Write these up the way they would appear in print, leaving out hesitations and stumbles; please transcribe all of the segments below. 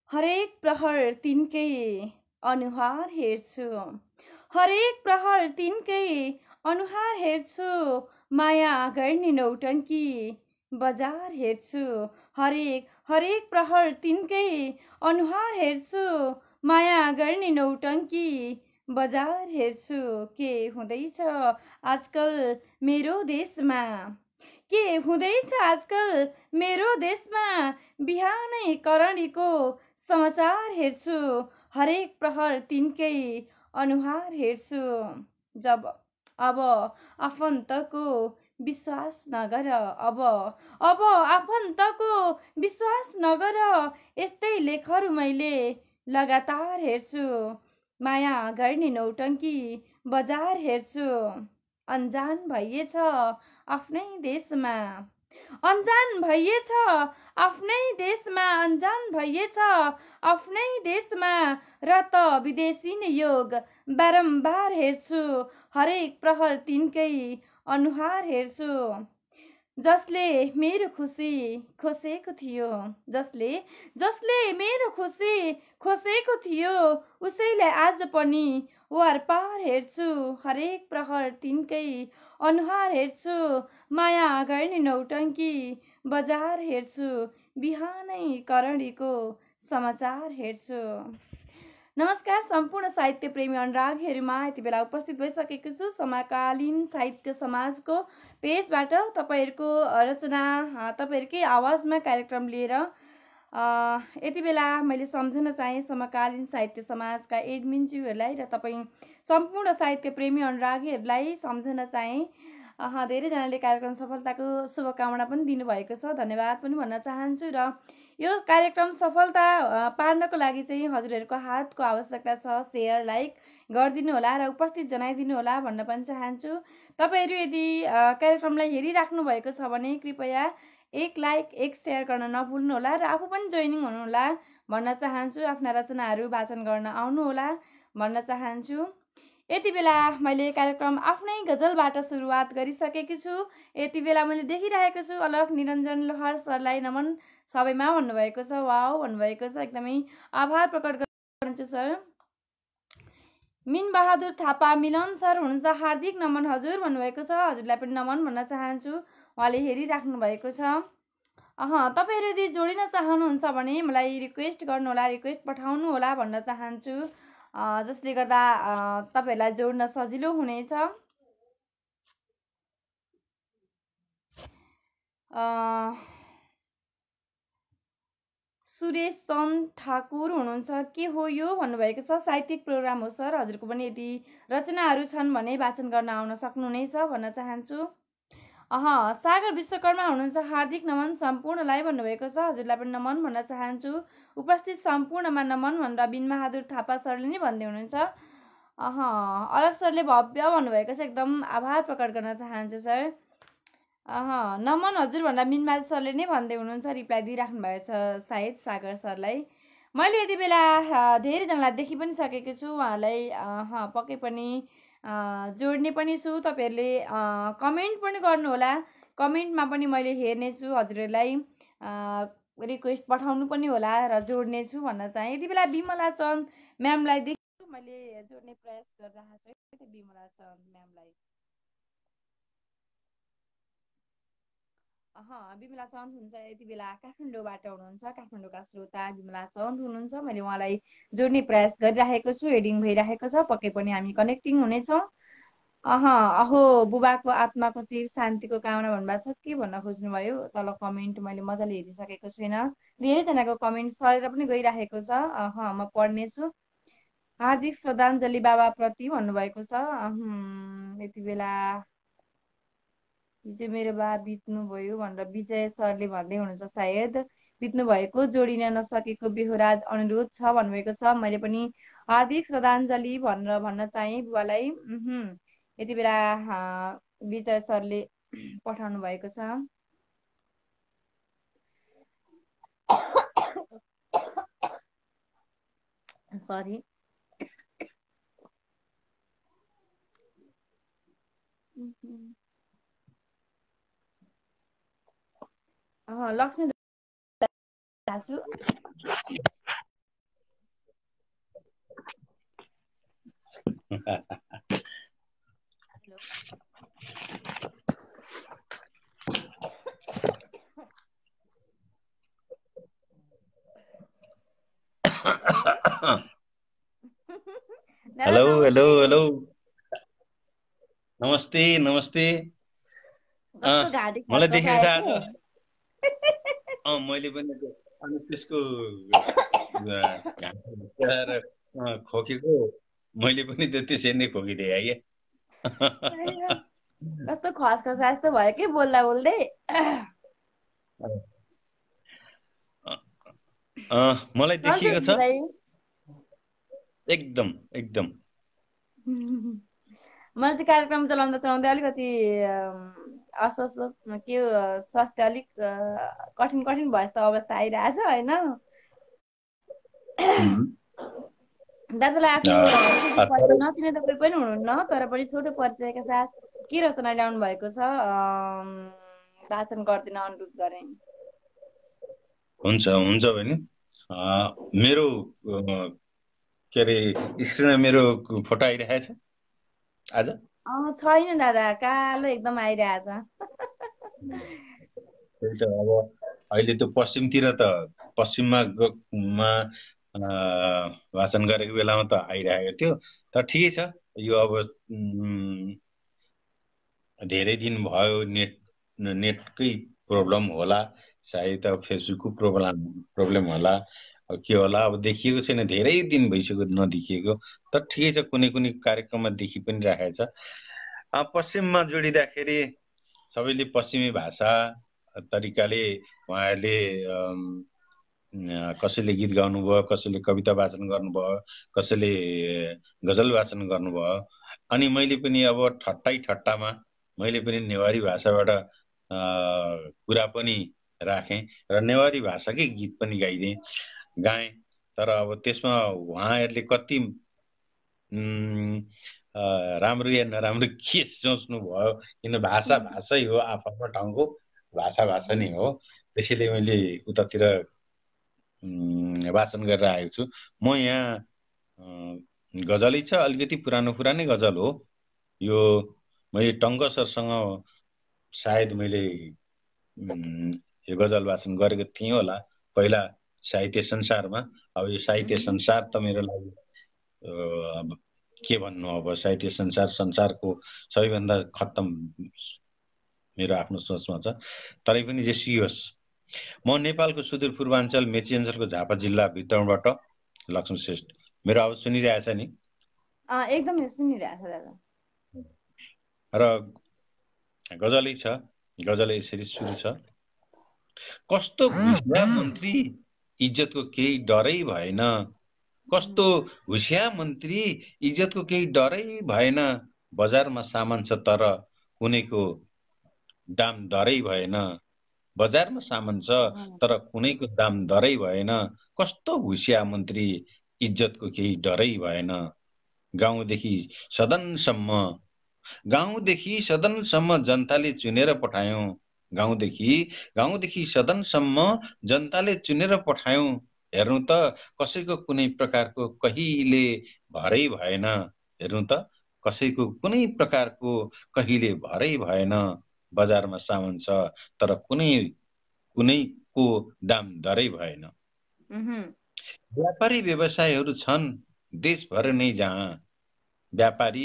हरेक प्रहर तिनकै अनुहार हेर्छु। हरेक प्रहर तिनकै अनुहार हेर्छु। माया गर्ने नौटङ्की बजार हेर्छु। हरेक हरेक प्रहर तिनकै अनुहार हेर्छु। माया गर्ने नौटङ्की बजार हेर्छु। के हुँदैछ आजकल मेरो देशमा? के हुँदैछ आजकल मेरो देशमा? बिहानै करणीको समाचार हेर्छु। हरेक प्रहर तिनकै अनुहार हेर्छु। अब आफन्तको विश्वास नगर। अब आफन्तको विश्वास नगर। यस्तै लेखहरू मैले लगातार हेर्छु। माया गर्ने नौटङ्की बजार हेर्छु। अनजान भइएछ आफ्नै देशमा। अनजान भइएछ आफ्नै देशमा। अनजान भइएछ आफ्नै देशमा। र त विदेशी नै योग बारम्बार हेर्छु। हरेक प्रहर तिनकै अनुहार हेर्छु। जसले मेरो खुसी खोसेको थियो। जसले मेरो खुसी खोसेको थियो। उसैलाई आज पनि वारपार हेर्छु। हरेक प्रहर तिनकै अनुहार हेर्छु। माया गर्ने नौटङ्की बजार हेर्छु। बिहानै करणीको समाचार हेर्छु। नमस्कार सम्पूर्ण साहित्य प्रेमी अनुरागीहरूमा यति बेला उपस्थित भइसकेको छु समकालीन साहित्य समाजको पेजबाट तपाईँहरूको रचना तपाईँहरूकै आवाजमा कार्यक्रम लिएर। यति बेला मैले सम्झन चाहे समकालीन साहित्य समाजका एडमिनज्यूहरूलाई र तपाईँ सम्पूर्ण साहित्य प्रेमी अनुरागीहरूलाई सम्झन चाहे धेरैजनाले कार्यक्रम सफलताको शुभकामना पनि दिनुभएको छ। धन्यवाद पनि भन्न चाहन्छु। र यो कार्यक्रम सफलता पार्नको लागि चाहिँ हजुरहरूको हातको आवश्यकता छ। सेयर लाइक गरिदिनु होला र उपस्थित जनाइदिनु होला भन्न पनि चाहन्छु। तपाईँहरू यदि कार्यक्रमलाई हेरिराख्नु भएको छ भने कृपया एक लाइक एक सेयर गर्न नभुल्नु होला र आफू पनि जोइनिङ हुनुहोला भन्न चाहन्छु। आफ्ना रचनाहरू वाचन गर्न आउनुहोला भन्न चाहन्छु। यति बेला मैले कार्यक्रम आफ्नै गजलबाट सुरुवात गरिसकेकी छु। यति बेला मैले देखिरहेको छु अलख निरञ्जन लोहार सरलाई नमन सबैमा भन्नुभएको छ। वाउ भन्नुभएको छ। एकदमै आभार प्रकट गर्छु सर। मिन बहादुर थापा मिलन सर हुनुहुन्छ। हार्दिक नमन हजुर भन्नुभएको छ। हजुरलाई पनि नमन भन्न चाहन्छु। उहाँले हेरिराख्नु भएको छ। तपाईँहरू यदि जोडिन चाहनुहुन्छ भने मलाई रिक्वेस्ट गर्नुहोला, रिक्वेस्ट पठाउनु होला भन्न चाहन्छु। जसले गर्दा तपाईँहरूलाई जोड्न सजिलो हुनेछ। सुरेश चन्द ठाकुर हुनुहुन्छ। के हो यो भन्नुभएको छ। साहित्यिक प्रोग्राम हो सर। हजुरको पनि यदि रचनाहरू छन् भने वाचन गर्न आउन सक्नुहुनेछ भन्न चाहन्छु। सागर विश्वकर्मा हुनुहुन्छ। हार्दिक नमन सम्पूर्णलाई भन्नुभएको छ। हजुरलाई पनि नमन भन्न चाहन्छु। उपस्थित सम्पूर्णमा नमन भनेर बिनबहादुर थापा सरले नै भन्दै हुनुहुन्छ। अलग सरले भव्य भन्नुभएको छ। एकदम आभार प्रकट गर्न चाहन्छु सर। नमन हजुर भन्दा बिनबहादुर सरले नै भन्दै हुनुहुन्छ। रिप्लाई दिइराख्नु भएको छ सायद सागर सरलाई। मैले यति बेला धेरैजनालाई देखि पनि सकेको छु। उहाँलाई पक्कै पनि जोड्ने पनि छु। तपाईँहरूले कमेन्ट पनि गर्नुहोला। कमेन्टमा पनि मैले हेर्नेछु। हजुरहरूलाई रिक्वेस्ट पठाउनु पनि होला र जोड्नेछु भन्न चाहे। यति बेला बिमला चन्द म्यामलाई देखि मैले जोड्ने प्रयास गरिरहेको छु बिमला चन्द म्यामलाई। बिमला चन्द हुनुहुन्छ। यति बेला काठमाडौँबाट हुनुहुन्छ। काठमाडौँका श्रोता बिमला चन्द हुनुहुन्छ। मैले उहाँलाई जोड्ने प्रयास गरिरहेको छु। एडिङ भइरहेको छ। पक्कै पनि हामी कनेक्टिङ हुनेछौँ। अहो बुबाको आत्माको चिर शान्तिको कामना भन्नुभएको छ। के भन्न खोज्नुभयो तल कमेन्ट मैले मजाले हेरिसकेको छैन। धेरैजनाको कमेन्ट सरेर पनि गइरहेको छ। म पढ्नेछु। हार्दिक श्रद्धाञ्जली बाबाप्रति भन्नुभएको छ। यति बेला हिजो मेरो बा बित्नुभयो भनेर विजय सरले भन्दै हुनुहुन्छ। सायद बित्नु भएको जोडिन नसकेको बेहोराज अनुरोध छ भन्नुभएको छ। मैले पनि हार्दिक श्रद्धाञ्जली भनेर भन्न चाहे बुवालाई। यति बेला विजय सरले पठाउनु भएको छ। सरी। लक्ष्मी दाजु दादा हेलो हेलो नमस्ते। हेलो। नमस्ते नमस्ते। कस्तो घाँटी मलाई देखेको छ खस्खसाएको। आज। मैले पनि अनि त्यसको घाँटी भित्राएर खोकेको। मैले पनि त्यसै नै खोकिदिएँ क्या। कस्तो खसखसा जस्तो भयो कि बोल्दा बोल्दै। मलाई चल्छ देखिएको छ बुझाइ। एकदम एकदम। मैले चाहिँ कार्यक्रम चलाउँदा चलाउँदै अलिकति अस्वस्थ के स्वास्थ्य अलिक कठिन कठिन भयो जस्तो अवस्था आइरहेछ होइन। उम्, दाजुलाई आफ्नो छोटो तर परिचय नचिने त कोही पनि हुनुहुन्न, तर पनि छोटो परिचयका साथ के रचना ल्याउनु भएको छ वाचन गरिदिन अनुरोध गरेँ। हुन्छ हुन्छ भने मेरो के अरे स्क्रिनमा मेरो फोटो आइरहेको छ आज। छैन दादा, कालो एकदम आइरहेछ। त्यही त अब अहिले त पश्चिमतिर त पश्चिममा वाचन गरेको बेलामा त आइरहेको थियो। तर ठिकै छ। यो अब धेरै दिन भयो नेटकै प्रब्लम होला, सायद अब फेसबुकको प्रब्लम होला, अब के होला, अब देखिएको छैन, धेरै दिन भइसक्यो नदेखिएको। तर ठिकै छ, कुनै कुनै कार्यक्रममा देखि पनि राखेको छ। पश्चिममा जोडिँदाखेरि सबैले पश्चिमी भाषा तरिकाले उहाँहरूले कसैले गीत गाउनुभयो, कसैले कविता वाचन गर्नुभयो, कसैले गजल वाचन गर्नुभयो। अनि मैले पनि अब ठट्टै ठट्टामा मैले पनि नेवारी भाषाबाट कुरा पनि राखेँ र नेवारी भाषाकै गीत पनि गाएँ। तर अब त्यसमा उहाँहरूले कति राम्रो या नराम्रो के सोच्नु भयो, किन भाषा भाषै हो, आफ्नो ठाउँको भाषा भाषा नै हो। त्यसैले मैले उतातिर वाचन गरेर आएको छु। म यहाँ गजलै छ, अलिकति पुरानै गजल हो यो। मैले टङ्क सरसँग सायद मैले यो गजल वाचन गरेको थिएँ होला पहिला साहित्य संसारमा। अब यो साहित्य संसार त मेरो लागि अब के भन्नु, अब साहित्य संसारको सबैभन्दा खत्तम मेरो आफ्नो सोचमा छ। तरै पनि जेसुकै होस्, म नेपालको सुदूरपूर्वाञ्चल मेची अञ्चलको झापा जिल्ला भित्रबाट लक्ष्मण श्रेष्ठ। मेरो आवाज सुनिरहेछ नि? एकदम सुनिरहेछ दादा। र गजलै छ। गजल यसरी सुरु छ। कस्तो होसियार मन्त्री, इज्जतको केही डरै भएन। कस्तो होसियार मन्त्री, इज्जतको केही डरै भएन। बजारमा सामान छ तर कुनैको दाम दरै भएन। बजारमा सामान छ तर कुनैको दाम दरै भएन। कस्तो होसियार मन्त्री, इज्जतको केही डरै भएन। गाउँदेखि सदनसम्म जनताले चुनेर पठायौं। गाउँदेखि सदनसम्म जनताले चुनेर पठायौं। हेर्नु त कसैको कुनै प्रकारको कहिले भरै भएन। हेर्नु त कसैको कुनै प्रकारको कहिले भरै भएन। बजारमा सामान छ तर कुनैको दाम दरै भएन। व्यापारी व्यवसायहरू छन् देशभर नै जहाँ। व्यापारी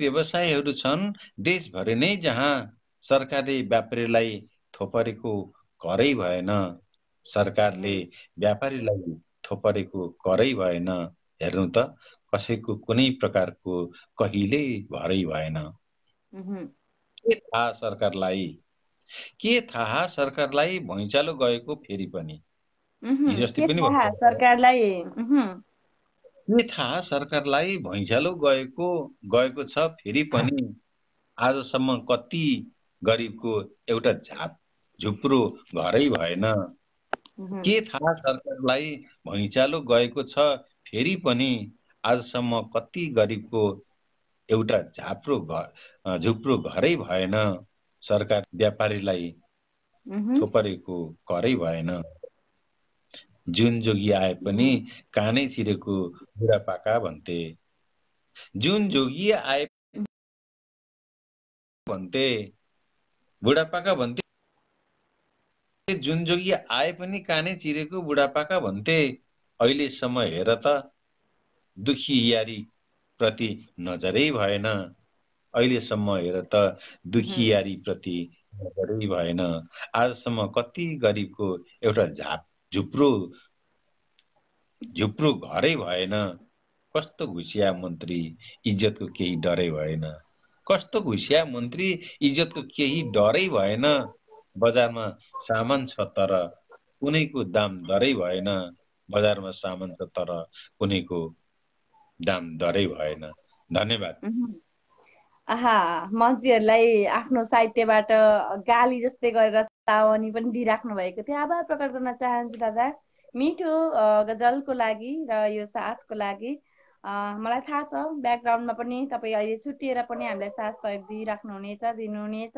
व्यवसायहरू छन् देशभरि नै जहाँ। सरकारले व्यापारीलाई थोपरेको करै भएन। सरकारले व्यापारीलाई थोपरेको करै भएन। हेर्नु त कसैको कुनै प्रकारको कहिल्यै भरै भएन। के थाहा सरकारलाई भुइँचालो गएको फेरि पनि। हिजो अस्ति के पनि थाहा भन्नुभयो। सरकारलाई। के थाहा सरकारलाई भुइँचालो गएको छ फेरि पनि। आजसम्म कति गरिबको एउटा झुप्रो घरै भएन। के थाहा सरकारलाई भुइँचालो गएको छ फेरि पनि। आजसम्म कति गरिबको एउटा झुप्रो घरै भएन। सरकार व्यापारीलाई थोपरेको करै भएन। जुन जोगी आए पनि कानै चिरेको बुढापाका भन्थे। जुन जोगी आए भन्थे बुढापाका भन्थे, जुन जोगी आए पनि कानै चिरेको बुढापाका भन्थे। अहिलेसम्म हेर त दुखियारी प्रति नजरै भएन। अहिलेसम्म हेर त दुखियारी प्रति नजरै भएन। आजसम्म कति गरिबको एउटा झुप्रो घरै भएन। कस्तो घुसिया मन्त्री, इज्जतको केही डरै भएन। कस्तो घुसिया मन्त्री, इज्जतको केही डरै भएन। बजारमा सामान छ तर कुनैको दाम दरै भएन। बजारमा सामान छ तर कुनैको दाम दरै भएन। धन्यवाद। आहा, मन्त्रीहरूलाई आफ्नो साहित्यबाट गाली जस्तै गरेर चावनी पनि दिइराख्नु भएको थियो। आभार प्रकट गर्न चाहन्छु दादा, मिठो गजलको लागि र यो साथको लागि। मलाई थाहा छ ब्याकग्राउन्डमा पनि तपाईँ अहिले छुट्टिएर पनि हामीलाई साथ सहयोग दिनुहुनेछ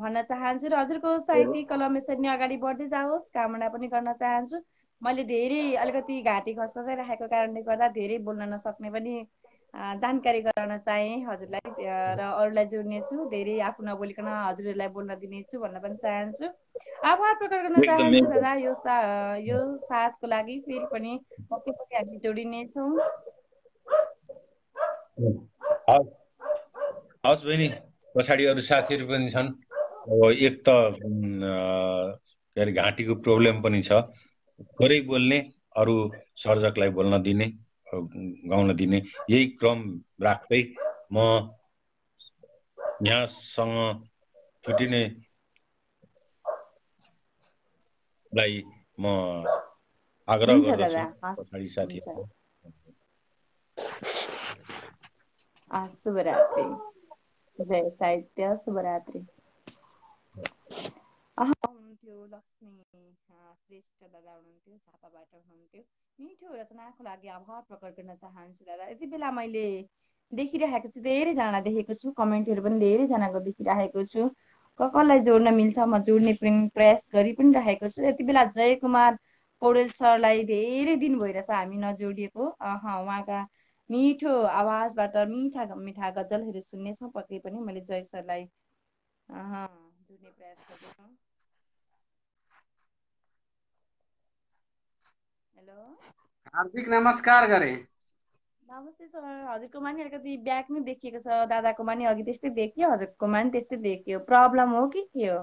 भन्न चाहन्छु। र हजुरको साहित्यिक कलम यसरी नै अगाडि बढ्दै जाओस् कामना पनि गर्न चाहन्छु। मैले धेरै अलिकति घाँटी खसखसाइराखेको कारणले गर्दा धेरै बोल्न नसक्ने पनि जानकारी गराउन चाहेँ हजुरलाई र अरूलाई जोड्नेछु। धेरै आफू नबोलिकन हजुरहरूलाई बोल्न दिनेछु भन्न पनि चाहन्छु। आभार प्रकट गर्न एकदम चाहन्छु दादा यो साथको लागि। फेरि पनि पक्कै पनि हामी जोडिनेछौँ। हवस् बहिनी, पछाडि अरू साथीहरू पनि छन्। अब एक त के अरे घाँटीको प्रब्लम पनि छ, थोरै बोल्ने, अरू सर्जकलाई बोल्न दिने, गाउन दिने, यही क्रम राख्दै म यहाँसँग छुटिनेलाई म आग्रह गर्दछु। पछाडि साथीहरू शुभरात्रि। जय साहित्य, शुभरात्रि। हुनुहुन्थ्यो लक्ष्मी श्रेष्ठ दादा हुनुहुन्थ्यो, झापाबाट हुनुहुन्थ्यो। मिठो रचनाको लागि आभार प्रकट गर्न चाहन्छु दादा। यति बेला मैले देखिरहेको छु, धेरैजना देखेको छु, कमेन्टहरू पनि धेरैजनाको देखिरहेको छु। कसलाई जोड्न मिल्छ म जोड्ने पनि प्रयास गरि पनि राखेको छु। यति बेला जयकुमार पौडेल सरलाई धेरै दिन भइरहेछ हामी नजोडिएको। उहाँका मिठो आवाजबाट मिठा मिठा गजलहरू सुन्नेछौँ पक्कै पनि। मैले जय सरलाई जोड्ने प्रयास गर्दैछौँ। हेलो, हार्दिक नमस्कार गरे। नमस्ते सर। हजुरकोमा नि अलिकति ब्याक नै देखिएको छ, दादाकोमा नि अघि त्यस्तै देखियो, हजुरकोमा नि त्यस्तै देखियो। प्रब्लम हो कि के हो?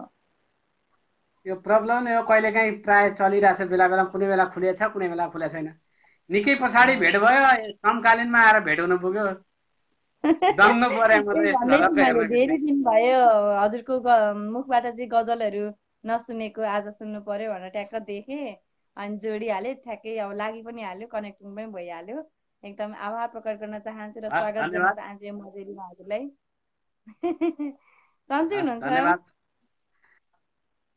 यो प्रब्लम नै हो, कहिलेकाहीँ प्राय चलिरहेछ, बेला बेला कुनै बेला खुलेछ कुनै बेला खुलेको छैन। निकै पछाडि भेट भयो, समकालीनमा आएर भेट हुनु पुग्यो। दङ्ग परे म त यस्तो झलक्क हेर्न। धेरै दिन भयो हजुरको मुखबाट चाहिँ गजलहरू नसुनेको, आज सुन्नु पर्यो भनेर ट्याक्क देखेँ अनि जोडिहाल्यो। ठ्याक्कै अब लागि पनि हाल्यो, कनेक्टिङ पनि भइहाल्यो। एकदम आभार प्रकट गर्न चाहन्छु र स्वागत गर्न चाहन्छु मजेरीमा हजुरलाई। सन्चै हुनुहुन्छ? धन्यवाद।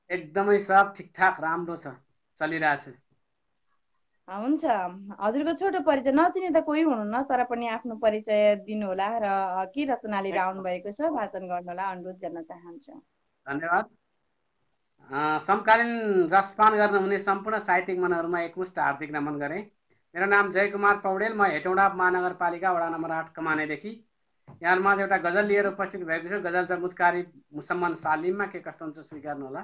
एकदमै सब ठिकठाक राम्रो छ, चलिरहेछ। हुन्छ, हजुरको छोटो परिचय, नचिने त कोही हुनुहुन्न तर पनि आफ्नो परिचय दिनुहोला र के रचना लिएर आउनु भएको छ वाचन गर्नुहोला अनुरोध गर्न चाहन्छु। धन्यवाद। समकालीन रसपान गर्नुहुने सम्पूर्ण साहित्यिक मनहरूमा एकमुष्ट हार्दिक नमन गरेँ। मेरो नाम जयकुमार पौडेल, म हेटौँडा महानगरपालिका वडा नम्बर 8 कमानेदेखि यहाँहरूमा एउटा गजल लिएर उपस्थित भएको छु। गजल चमुत्कारी मुसम्मन सालिममा के कस्तो हुन्छ स्वीकार्नुहोला।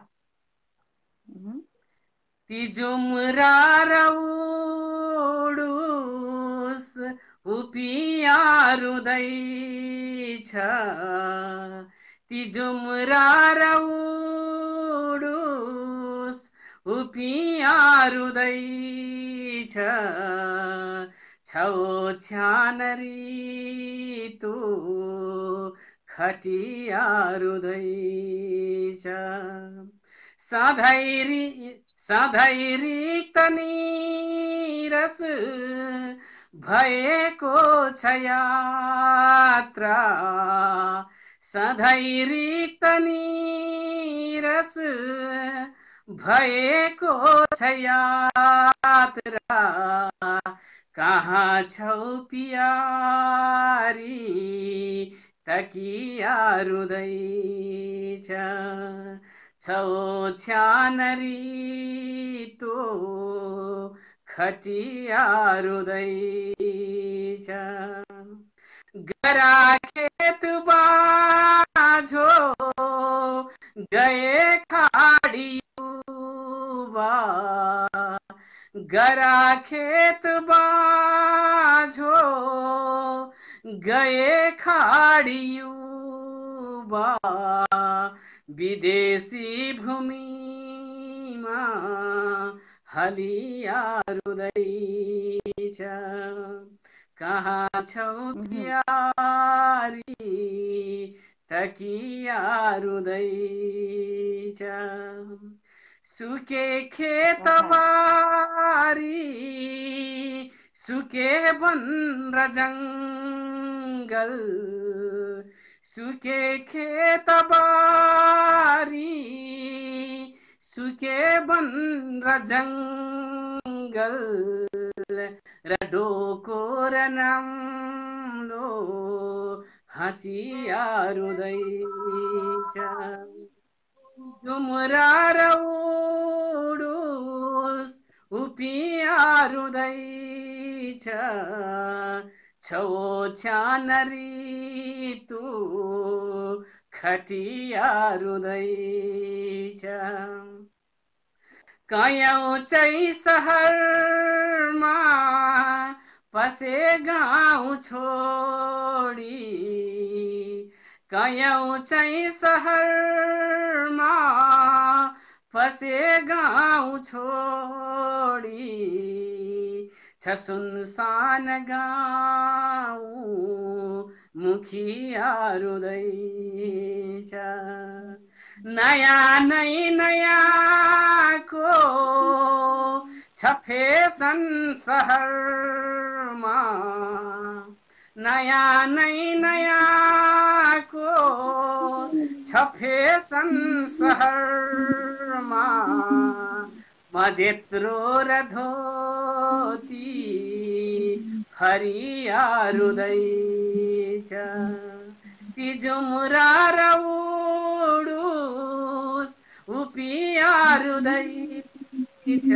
ती जुम्रा रौडुस उपिया रुँदैछ, ती जुम्रा रौडुस उपिया रुँदैछ, छौ छ्यानरी तु खटिया रुँदैछ, सधैँ रिक्त निरस भएको छ यात्रा, सधैँ रिक्त निरस भएको छ यात्रा, कहाँ छौ पियारी तकिया रुँदैछ, छौ छ्यानरी तो खटिया रुँदैछ, गरा खेत बाझो गए खाड़ियुवा, गरा खेत बाझो गए खाड़ियुवा, विदेशी भूमिमा हलिया रुँदैछ, कहाँ छौ प्यारी तकिया रुँदैछ, सुके खेतबारी सुके वन र जङ्गल, सुके खेतबारी सुके वन र जङ्गल, र डोको र नाम्लो हाँसिया रुँदैछ, डुमरा र उडुस उपिया रुँदैछ, छौछ्यान ऋतु खटिया रुँदैछ, कयौँ चाहिँ सहरमा पसे गाउँ छोडी, कयौँ चाहिँ सहरमा पसे गाउँ छोडी, छ सुनसान गाउँ मुखिया रुँदैछ, नयाँ नै नयाँको छ फेसन सहरमा, नयाँ नै नयाँको छ फेसन सहरमा, म जेत्रो र धोती फरिया रुँदैछ, ती झुमुरा र उडुस उपिया रुँदैछ,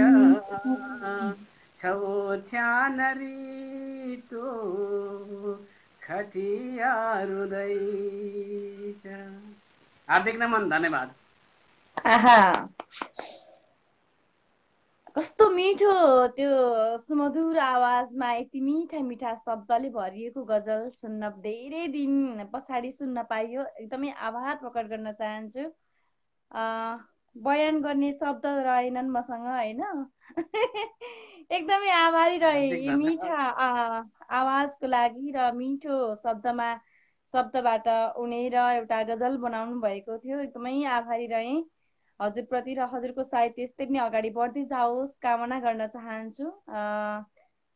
छौछ्यान ऋतु खटिया रुँदैछ। हार्दिक नमन, धन्यवाद। आहा, कस्तो मिठो त्यो सुमधुर आवाजमा यति मिठा मिठा शब्दले भरिएको गजल सुन्न धेरै दिन पछाडि सुन्न पाइयो। एकदमै आभार प्रकट गर्न चाहन्छु। बयान गर्ने शब्द रहेनन् मसँग होइन। एकदमै आभारी रहे यी मिठा आवाजको लागि र मिठो शब्दबाट उनेर एउटा गजल बनाउनु भएको थियो। एकदमै आभारी रहे हजुरप्रति र हजुरको साहित्य यस्तै नै अगाडि बढ्दै जाओस् कामना गर्न चाहन्छु।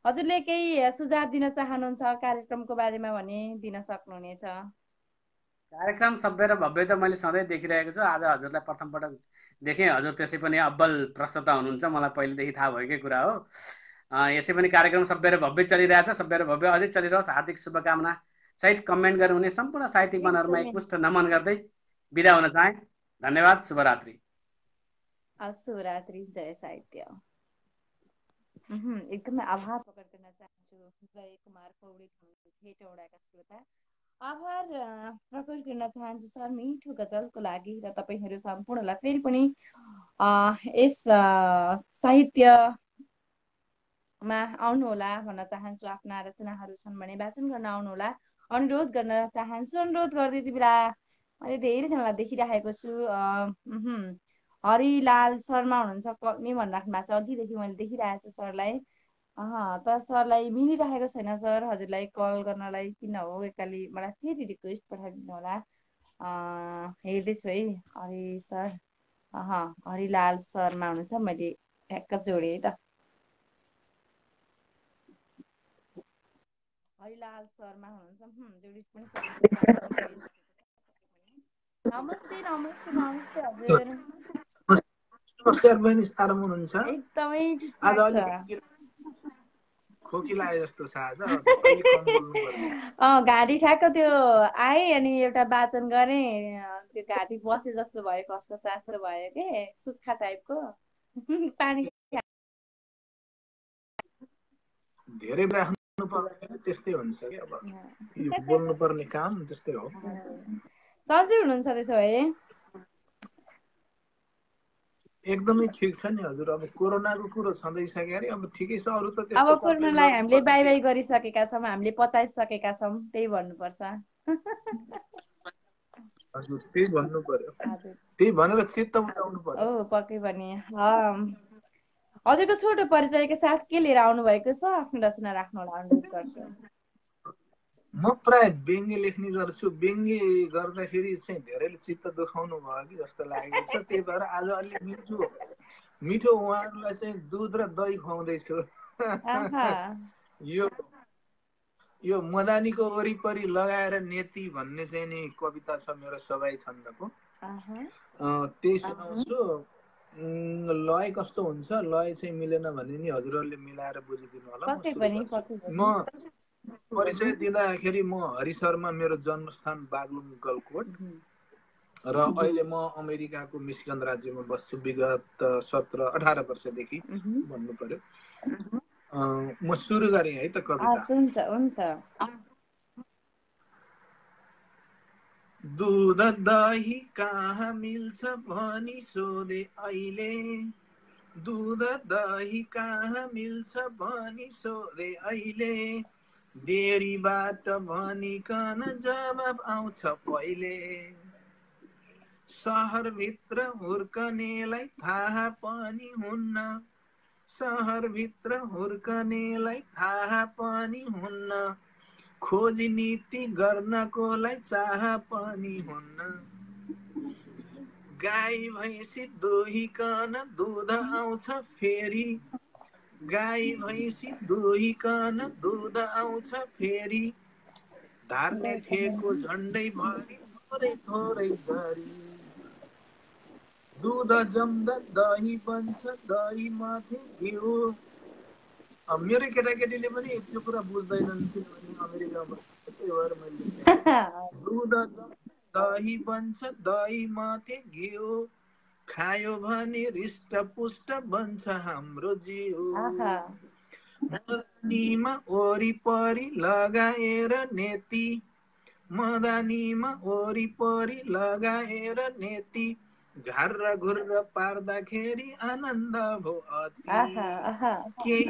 हजुरले केही सुझाव दिन चाहनुहुन्छ कार्यक्रमको बारेमा भने दिन सक्नुहुनेछ। कार्यक्रम सभ्य र भव्य त मैले सधैँ देखिरहेको छु। आज हजुरलाई प्रथम पटक देखेँ। हजुर त्यसै पनि अब्बल प्रस्तोता हुनुहुन्छ, मलाई पहिलेदेखि थाहा भएकै कुरा हो। यसै पनि कार्यक्रम सभ्य र भव्य चलिरहेछ। सभ्य र भव्य अझै चलिरहोस्। हार्दिक शुभकामना सहित कमेन्ट गर्नुहुने सम्पूर्ण साहित्यिक मनहरूलाई एकमुष्ट नमन गर्दै बिदा हुन चाहे। धन्यवाद। शुभरात्रि। शुभरात्रि। जय साहित्य। एकदमै आभार प्रकट गर्न चाहन्छु जय कुमार पौडेल हेटौडाका श्रोता। आभार प्रकट गर्न चाहन्छु सर मिठो गजलको लागि र तपाईँहरू सम्पूर्णलाई फेरि पनि यस साहित्यमा आउनुहोला भन्न चाहन्छु। आफ्ना रचनाहरू छन् भने वाचन गर्न आउनुहोला अनुरोध गर्न चाहन्छु। अनुरोध गर्दै यति बेला मैले धेरैजनालाई देखिरहेको छु। हरिलाल शर्मा हुनुहुन्छ, नि भनिराख्नु भएको छ। अघिदेखि मैले देखिरहेको छु सरलाई। तर सरलाई मिलिरहेको छैन सर हजुरलाई कल गर्नलाई। किन हो एकअलि मलाई फेरि रिक्वेस्ट पठाइदिनु होला। हेर्दैछु है हरि सर। हरिलाल शर्मा हुनुहुन्छ, मैले ठ्याक्क जोडेँ है त। हरिलाल शर्मा हुनुहुन्छ, जोडिस पनि सक्नुहुन्छ। नमस्ते नमस्ते नमस्ते हजुर। नमस्कार बहिनी, आराम हुनुहुन्छ? एकदमै आज अलिकति खोकी लागे जस्तो छ आज, अलि कम बोल्नु पर्ने। घाँटी ठ्याक्क त्यो आए अनि एउटा वाचन गरेँ, त्यो घाँटी बसे जस्तो भयो, कसको चास्तो भयो के सुक्खा टाइपको। पानी धेरै पर्दैन त्यस्तै हुन्छ कि अब यो बोल्नुपर्ने काम त्यस्तै हो। सन्चै हुनुहुन्छ त्यसो भए? एकदमै ठिक छ नि हजुर। अब कोरोनाको कुरो छँदैछ के अरे, अब ठिकै छ। अरू त अब त्यस्तो कम्प्लेन कोरोनालाई हामीले गर्नुपर्ने बाई के बाई गरिसकेका छौँ, हामीले पचाइसकेका छौँ, त्यही भन्नुपर्छ। हजुर त्यही भन्नु पर्यो, हजुर त्यही भनेर चित्त बुझाउनु पर्यो। ओ पक्कै पनि। हजुरको छोटो परिचयका साथ के लिएर आउनु भएको छ, आफ्नो रचना राख्नुहोला अनुरोध गर्छु। म प्राय व्यङ्ग्य लेख्ने गर्छु। व्यङ्ग्य गर्दाखेरि चाहिँ धेरैले चित्त दुखाउनु भयो कि जस्तो लागेको छ। त्यही भएर आज अलि मिठो उहाँहरूलाई चाहिँ दुध र दही खुवाउँदैछु। यो मदानीको वरिपरि लगाएर नेती भन्ने चाहिँ नि कविता छ मेरो सबाई छन्दको, त्यही सुनाउँछु। लय कस्तो हुन्छ, लय चाहिँ मिलेन भने नि हजुरहरूले मिलाएर बुझिदिनु होला। म परिचय दिँदाखेरि म हरि शर्मा, मेरो जन्मस्थान बागलुङ गलकोट, र अहिले म अमेरिकाको मिशिगन राज्यमा बस्छु विगत 17-18 वर्षदेखि भन्नु पर्यो। म सुरु गरेँ है त कविता। हुन्छ। दुध दही कहाँ मिल्छ भनी सोधे अहिले, दुध दही कहाँ मिल्छ भनी सोधे अहिले, डेरीबाट भनिकन जवाब आउँछ पहिले। सहरभित्र हुर्कनेलाई थाहा पनि हुन्न, सहरभित्र हुर्कनेलाई थाहा पनि हुन्न, खोजी नीति गर्नकोलाई चाह पनि हुन्न। गाई भैँसी दुहिकन दुध आउँछ फेरि, गाई भैँसी दुहिकन दुध आउँछ फेरि, धार्ने ठेको झन्डै भरि थोरै थोरै गरी, दुध जम्दा दही बन्छ दही माथि घिउ। मेरो केटाकेटीले पनि त्यो कुरा बुझ्दैनन्, किनभने अमेरिकामा त्यही भएर मैले दुध दही बन्छ दही माथि घिउ, खायो भने हृष्ट पुष्ट बन्छ हाम्रो जिउ। मदानीमा वरिपरि लगाएर नेती, मदानीमा वरिपरि लगाएर नेती, घर्र घुर्र पार्दाखेरि आनन्द भो अति। केही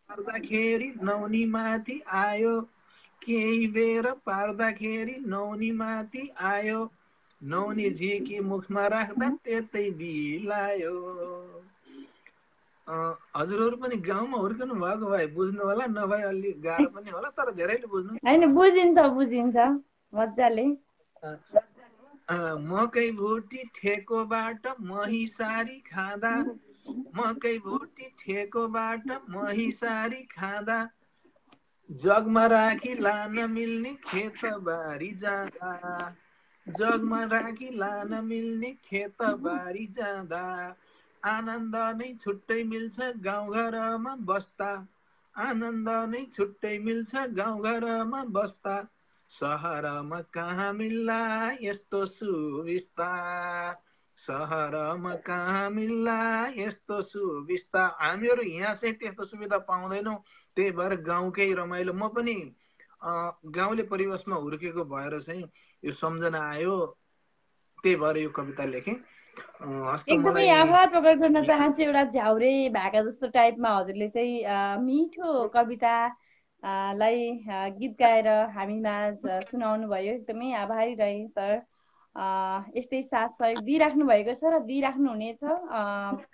पार्दाखेरि नौनी माथि आयो, केही बेर पार्दाखेरि नौनी माथि आयो, नौनी झिकी मुखमा राख्दा त्यतै बिलायो। हजुरहरू पनि गाउँमा हुर्कनु भएको भए बुझ्नु होला, नभए अलि गाह्रो पनि होला, तर धेरैले बुझ्नु हैन। बुझिन्छ मजाले। मकै भुटी ठेकोबाट मही सारी खाँदा, मकै भुटी ठेकोबाट मही सारी खाँदा, जगमा राखी लान मिल्ने खेतबारी जाँदा, जगमा राखी लान मिल्ने खेतबारी जाँदा, आनन्द नै छुट्टै मिल्छ गाउँघरमा बस्दा, आनन्द नै छुट्टै मिल्छ गाउँघरमा बस्दा, सहरमा कहाँ मिल्ला यस्तो सुविस्ता, सहरमा कहाँ मिल्ला यस्तो सुविस्ता। हामीहरू यहाँ चाहिँ त्यस्तो सुविधा पाउँदैनौँ, त्यही भएर गाउँकै रमाइलो। म पनि गाउँले परिवेशमा हुर्केको भएर चाहिँ यो सम्झना आयो, त्यही भएर यो कविता लेखेँ। एकदमै आभार प्रकट गर्न चाहन्छु। एउटा झ्याउरे भाका जस्तो टाइपमा हजुरले चाहिँ मिठो कवितालाई गीत गाएर हामीमा सुनाउनु भयो। एकदमै आभारी रहे सर। यस्तै साथ सहयोग दिइराख्नु भएको छ र दिइराख्नु हुनेछ,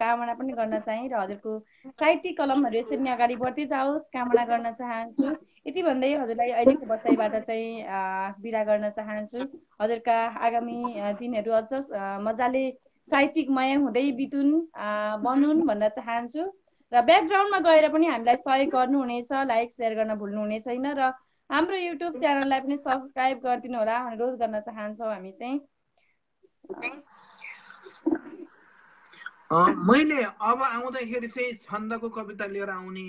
कामना पनि गर्न चाहे र हजुरको साहित्यिक कलमहरू यसरी नै अगाडि बढ्दै जाओस् कामना गर्न चाहन्छु। यति भन्दै हजुरलाई अहिलेको बसाइबाट चाहिँ बिदा गर्न चाहन्छु। हजुरका आगामी दिनहरू अझ मजाले साहित्यिकमय हुँदै बितुन्, बनुन् भन्न चाहन्छु। र ब्याकग्राउन्डमा गएर पनि हामीलाई सहयोग गर्नुहुनेछ, लाइक सेयर गर्न भुल्नुहुने छैन र हाम्रो युट्युब च्यानललाई पनि सब्सक्राइब गरिदिनु होला अनुरोध गर्न चाहन्छौँ हामी चाहिँ। मैले अब आउँदाखेरि चाहिँ छन्दको कविता लिएर आउने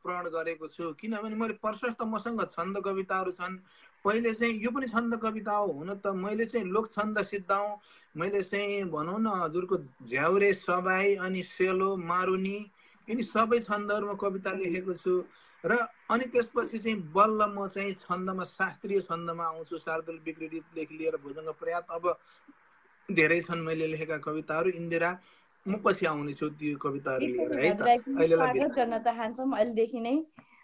प्रण गरेको छु, किनभने मैले प्रशस्त मसँग छन्द कविताहरू छन्। पहिले चाहिँ यो पनि छन्द कविता हो हुन त, मैले चाहिँ लोक छन्द सिद्धाउँ, मैले चाहिँ भनौँ न हजुरको झ्याउरे सबाई अनि सेलो मारुनी यिनी सबै छन्दहरूमा कविता लेखेको छु र अनि त्यसपछि चाहिँ बल्ल म चाहिँ छन्दमा शास्त्रीय छन्दमा आउँछु। शार्दूल विक्रीडितदेखि लिएर भुजङ्ग पर्याप्त अब धेरै छन् मैले लेखेका कविताहरू। इन्दिरा म पछि आउनेछु त्यो कविताहरू लिएर है त। अहिलेलाई स्वागत गर्न चाहन्छौँ अहिलेदेखि नै।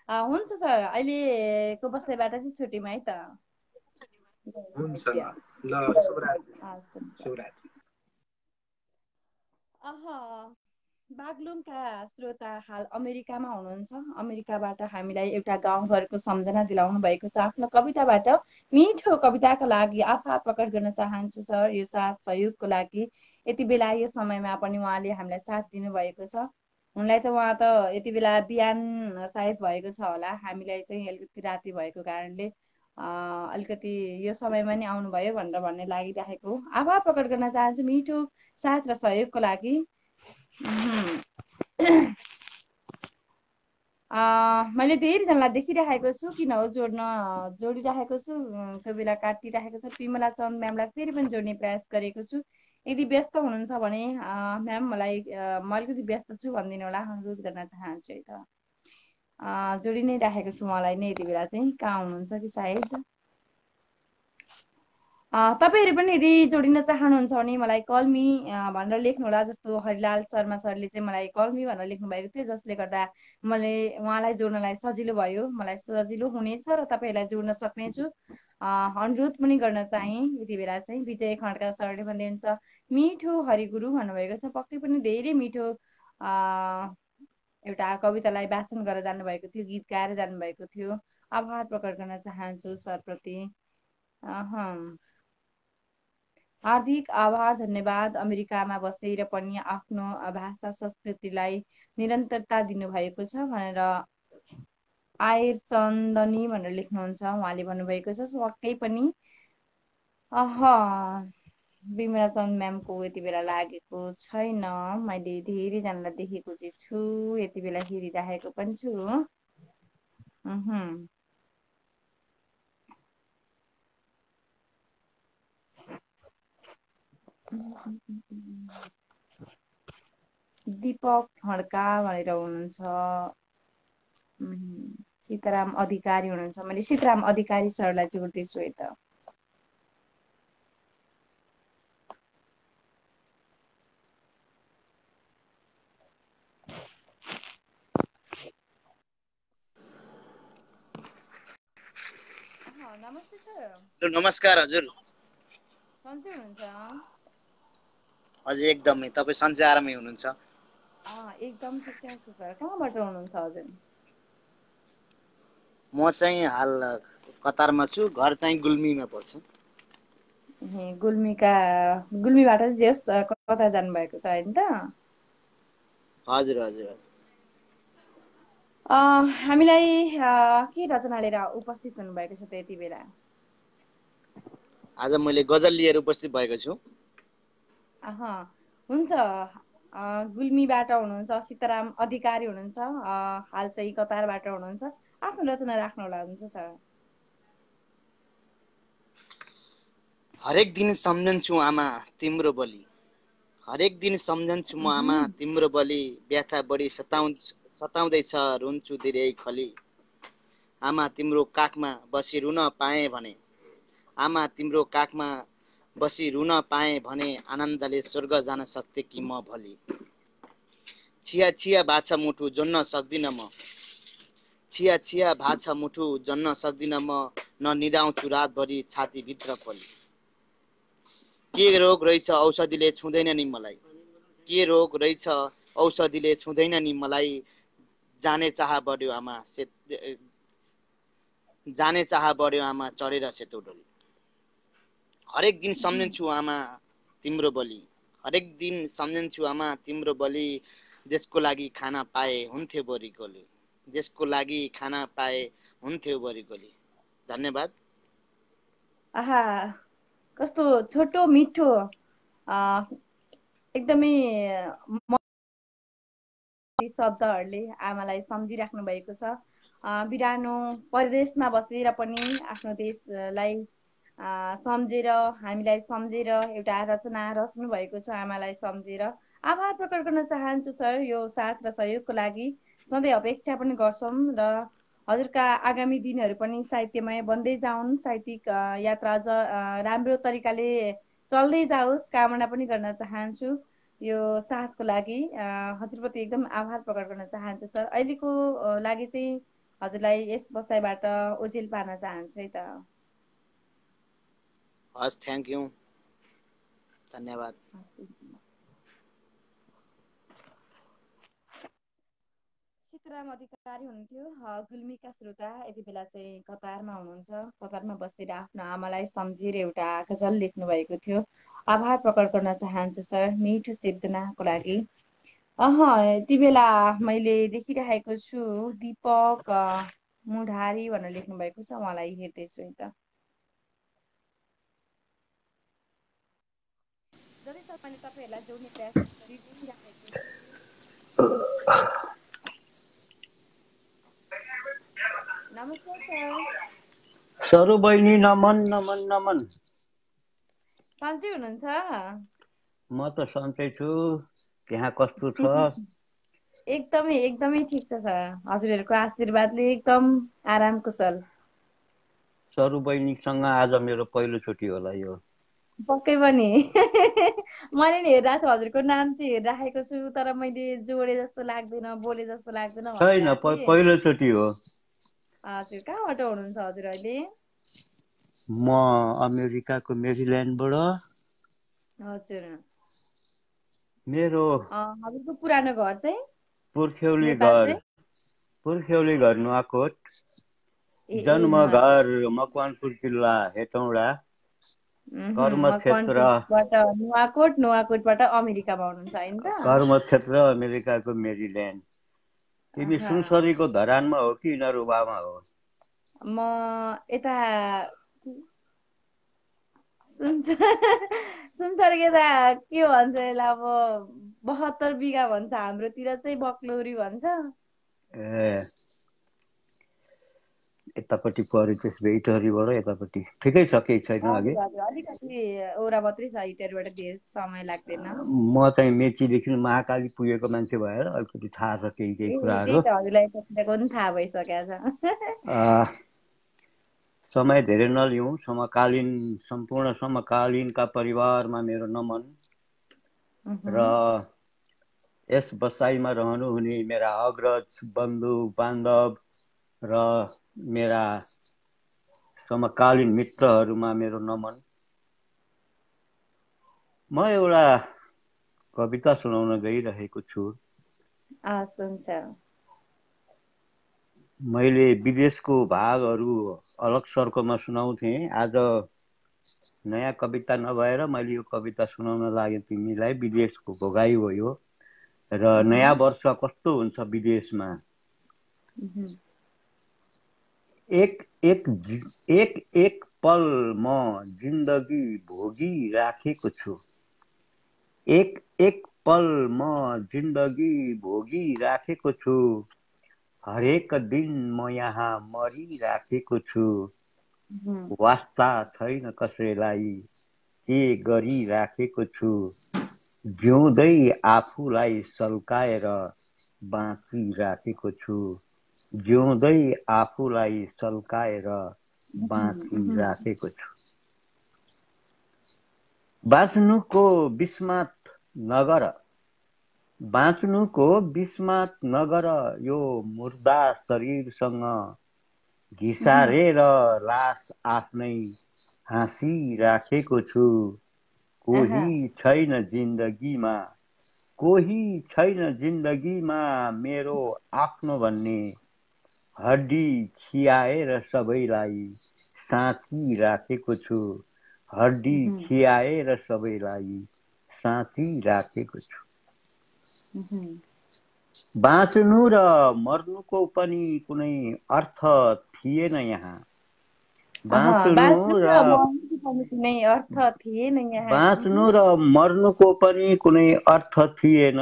हुन्छ सर, अहिलेको बसाइबाट चाहिँ छुट्यौँ है त। हुन्छ ल शुभरात्रि। शुभरात्रि। बागलुङका श्रोता हाल अमेरिकामा हुनुहुन्छ। अमेरिकाबाट हामीलाई एउटा गाउँघरको सम्झना दिलाउनु भएको छ आफ्नो कविताबाट। मिठो कविताको लागि आभार प्रकट गर्न चाहन्छु सर, यो साथ सहयोगको लागि। यति बेला यो समयमा पनि उहाँले हामीलाई साथ दिनुभएको छ। उनलाई त उहाँ त यति बेला बिहान सायद भएको छ होला, हामीलाई चाहिँ अलिकति राति भएको कारणले अलिकति यो समयमा नि आउनुभयो भनेर भन्ने लागिरहेको। आभार प्रकट गर्न चाहन्छु मिठो साथ र सहयोगको लागि। मैले धेरैजनालाई देखिरहेको छु, किन हो जोडिरहेको छु, कोही बेला काटिरहेको छु। विमला चन्द म्यामलाई फेरि पनि जोड्ने प्रयास गरेको छु। यदि व्यस्त हुनुहुन्छ भने म्याम मलाई म अलिकति व्यस्त छु भनिदिनु होला, अनुरोध गर्न चाहन्छु है त। जोडी नै राखेको छु मलाई नै यति बेला चाहिँ। कहाँ हुनुहुन्छ कि सायद तपाईँहरू पनि यदि जोडिन चाहनुहुन्छ भने मलाई कलमी भनेर लेख्नुहोला। जस्तो हरिलाल शर्मा सरले चाहिँ मलाई कलमी भनेर लेख्नु भएको थियो, जसले गर्दा मैले उहाँलाई जोड्नलाई सजिलो भयो, मलाई सजिलो हुनेछ र तपाईँहरूलाई जोड्न सक्नेछु। अनुरोध पनि गर्न चाहेँ यति बेला चाहिँ। विजय खड्का सरले भन्नुहुन्छ मिठो हरिगुरु भन्नुभएको छ। पक्कै पनि धेरै मिठो एउटा कवितालाई वाचन गरेर जानुभएको थियो, गीत गाएर जानुभएको थियो। आभार प्रकट गर्न चाहन्छु सरप्रति। हार्दिक आभार, धन्यवाद। अमेरिकामा बसेर पनि आफ्नो भाषा संस्कृतिलाई निरन्तरता दिनुभएको छ भनेर आयर चन्दनी भनेर लेख्नुहुन्छ, उहाँले भन्नुभएको छ। पक्कै पनि विमला चन्द म्यामको यति बेला लागेको छैन, मैले धेरैजनालाई देखेको चाहिँ छु, यति बेला हेरिरहेको पनि छु। दीपक खड्का भनेर हुनुहुन्छ, सीताराम अधिकारी हुनुहुन्छ। मैले सीताराम अधिकारी सरलाई जोड्दैछु यता। नमस्ते सर। नमस्कार हजुर। सन्चै हुनुहुन्छ? हजुर एकदमै। तपाईँ सन्चै आरामै हुनुहुन्छ? एकदम ठिकै छु सर। कहाँबाट हुनुहुन्छ हजुर? म चाहिँ हाल कतारमा छु, घर चाहिँ गुल्मीमा पर्छ। गुल्मीबाट चाहिँ कता जानुभएको छ होइन त? हजुर हजुर। हामीलाई के रचना लिएर उपस्थित हुनुभएको छ त यति बेला? आज मैले गजल लिएर उपस्थित भएको छु। हुन्छ। गुल्मीबाट हुनुहुन्छ, सीताराम अधिकारी हुनुहुन्छ, हाल चाहिँ कतारबाट हुनुहुन्छ। आफ्नो रचना राख्नु होला। हुन्छ सर। हरेक दिन सम्झन्छु आमा तिम्रो बलि, हरेक दिन सम्झन्छु म आमा तिम्रो बलि, व्यथा बढी सताउँदैछ रुन्छु धेरै खली। आमा तिम्रो काखमा बसी रुन पाएँ भने, आमा तिम्रो काखमा बसी रुन पाएँ भने, आनन्दले स्वर्ग जान सक्थे कि म भली। छिया छिया भाछ मुठु जोड्न सक्दिन म, छिया छिया भाछ मुठु जोड्न सक्दिन म, न निदाउँछु रातभरि छातीभित्र खोली। के रोग रहेछ औषधिले छुँदैन नि मलाई, के रोग रहेछ औषधिले छुँदैन नि मलाई, जाने चाह बढ्यो आमा जाने चाह बढ्यो आमा चढेर सेतो डोली। हरेक दिन सम्झन्छु आमा तिम्रो बलि, हरेक दिन सम्झन्छु आमा तिम्रो बलि, देशको लागि खाना पाए हुन्थ्यो बोरी गोली, देशको लागि खाना पाए हुन्थ्यो बोरी गोली। धन्यवाद। कस्तो छोटो मिठो एकदमै शब्दहरूले आमालाई सम्झिराख्नु भएको छ। बिरानो परदेशमा बसेर पनि आफ्नो देशलाई सम्झेर, हामीलाई सम्झेर एउटा रचना रच्नु भएको छ आमालाई सम्झेर। आभार प्रकट गर्न चाहन्छु सर यो साथ र सहयोगको लागि। सधैँ अपेक्षा पनि गर्छौँ र हजुरका आगामी दिनहरू पनि साहित्यमय बन्दै जाउन्, साहित्यिक यात्रा अझ राम्रो तरिकाले चल्दै जाओस् कामना पनि गर्न चाहन्छु। यो साथको लागि हजुरप्रति एकदम आभार प्रकट गर्न चाहन्छु सर। अहिलेको लागि चाहिँ हजुरलाई यस बसाइबाट ओझेल पार्न चाहन्छु है त। हस्, थ्याङ्क यू, धन्यवाद। सीताराम अधिकारी हुनुहुन्थ्यो, गुल्मीका श्रोता यति बेला चाहिँ कतारमा हुनुहुन्छ। कतारमा बसेर आफ्नो आमालाई सम्झेर एउटा गजल लेख्नु भएको थियो। आभार प्रकट गर्न चाहन्छु सर मिठो सिर्जनाको लागि। यति बेला मैले देखिरहेको छु दीपक मुढारी भनेर लेख्नु भएको छ, उहाँलाई हेर्दैछु है त। जति सर मैले तपाईँहरूलाई जोड्ने प्रयास गरिरहेको छु। नमस्कार सर। सरू बहिनी नमन नमन नमन। सन्चै हुनुहुन्छ? म त सन्चै छु, त्यहाँ कस्तो छ? एकदमै एकदमै ठिक छ सर, हजुरहरूको आशीर्वादले एकदम आराम कुशल। सरू बहिनीसँग आज मेरो पहिलोचोटि होला यो। पक्कै पनि मैले नि हेरिरहेको छु, हजुरको नाम चाहिँ हेरिराखेको छु, तर मैले जोडे जस्तो लाग्दैन, बोले जस्तो लाग्दैन। छैन, पहिलोचोटि हो। हजुर कहाँबाट हुनुहुन्छ हजुर अहिले? म अमेरिकाको मेरील्यान्डबाट। हजुर मेरो हजुरको पुरानो घर चाहिँ पुर्ख्यौली घर नुवाकोट, जन्म घर मकवानपुर जिल्ला हेटौँडा, कर्मक्षेत्र नुवाकोटबाट अमेरिकामा हुनुहुन्छ हैन त? कर्मक्षेत्र अमेरिकाको मेरील्यान्ड। तिमी सुनसरीको धरानमा हो कि नरुवामा हो? म यता सुनसरी यता के भन्छ यसलाई, अब 72 बिघा भन्छ, हाम्रोतिर चाहिँ बक्लौरी भन्छ। यतापट्टि परेछ इटहरीबाट यतापट्टि। ठिकै छ, केही छैन। अघि अलिकति ओरा मात्रै छ, इटहरीबाट धेरै समय लाग्दैन। म चाहिँ मेचीदेखि महाकाली पुगेको मान्छे भएर अलिकति थाहा छ केही कुराहरू। हजुरलाई पनि थाहा भइसकेको छ। समय धेरै नलिउँ। सम्पूर्ण समकालीनका परिवारमा मेरो नमन र यस बसाइमा रहनुहुने मेरा अग्रज बन्धु बान्धव र मेरा समकालीन मित्रहरूमा मेरो नमन। म एउटा कविता सुनाउन गइरहेको छु। मैले विदेशको भागहरू अलग सर्कोमा सुनाउँथे। आज नयाँ कविता नभएर मैले यो कविता सुनाउन लागेँ तिमीलाई। विदेशको भोगाई हो यो, र नयाँ वर्ष कस्तो हुन्छ विदेशमा। एक एक पल म जिन्दगी भोगी राखेको छु। एक एक पल म जिन्दगी भोगी राखेको छु। हरेक दिन म यहाँ मरिराखेको छु। वास्ता छैन कसैलाई के गरिराखेको छु। जिउँदै आफूलाई सल्काएर बाँचिराखेको छु। जिउँदै आफूलाई सल्काएर बाँचिराखेको छु। बाँच्नुको बिस्मात नगर यो मुर्दा शरीरसँग घिसारेर लास आफ्नै हाँसिराखेको छु। कोही छैन जिन्दगीमा मेरो आफ्नो भन्ने। हड्डी खियाएर सबैलाई साँचिराखेको छु। हड्डी खियाएर सबैलाई साँचिराखेको छु। बाँच्नु र मर्नुको पनि कुनै अर्थ थिएन यहाँ। बाँच्नु र मर्नुको पनि कुनै अर्थ थिएन।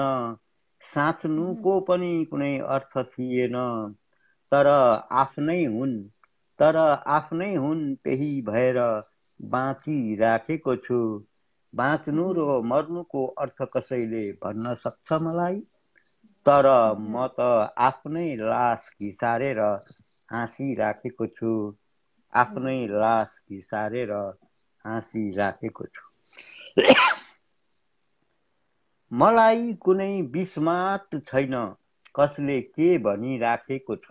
साँच्नुको पनि कुनै अर्थ थिएन। तर आफ्नै हुन् त्यही भएर बाँचिराखेको छु। बाँच्नु र मर्नुको अर्थ कसैले भन्न सक्छ मलाई? तर म त आफ्नै लास घिसारेर हाँसिराखेको छु, आफ्नै लास घिसारेर हाँसिराखेको छु। मलाई कुनै बिस्मात छैन, कसले के भनिराखेको छ।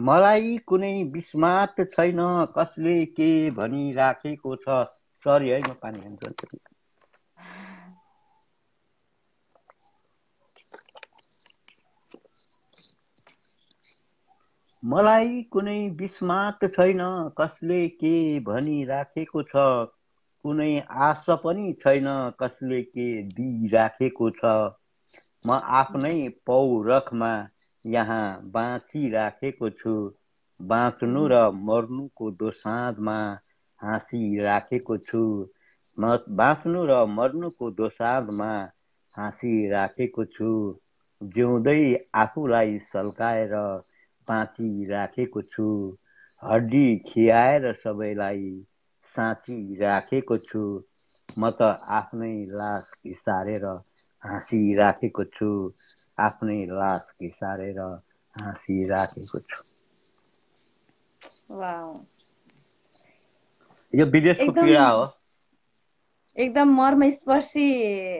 मलाई कुनै बिस्मात छैन, कसले के भनिराखेको छ। सरी है, म पानी खान्छु। मलाई कुनै बिस्मात छैन, कसले के भनिराखेको छ। कुनै आशा पनि छैन, कसले के दिइराखेको छ। म आफ्नै पौरखमा यहाँ बाँचिराखेको छु, बाँच्नु र मर्नुको दोसाँधमा हाँसिराखेको छु। म बाँच्नु र मर्नुको दोसाँधमा हाँसिराखेको छु। जिउँदै आफूलाई सल्काएर बाँचिराखेको छु, हड्डी खियाएर सबैलाई साँचिराखेको छु। म त आफ्नै लास घिसारेर हाँसिराखेको छु, आफ्नै लास घिसारेर हाँसिराखेको छु। यो विदेशको पीडा हो। एकदम मर्मस्पर्शी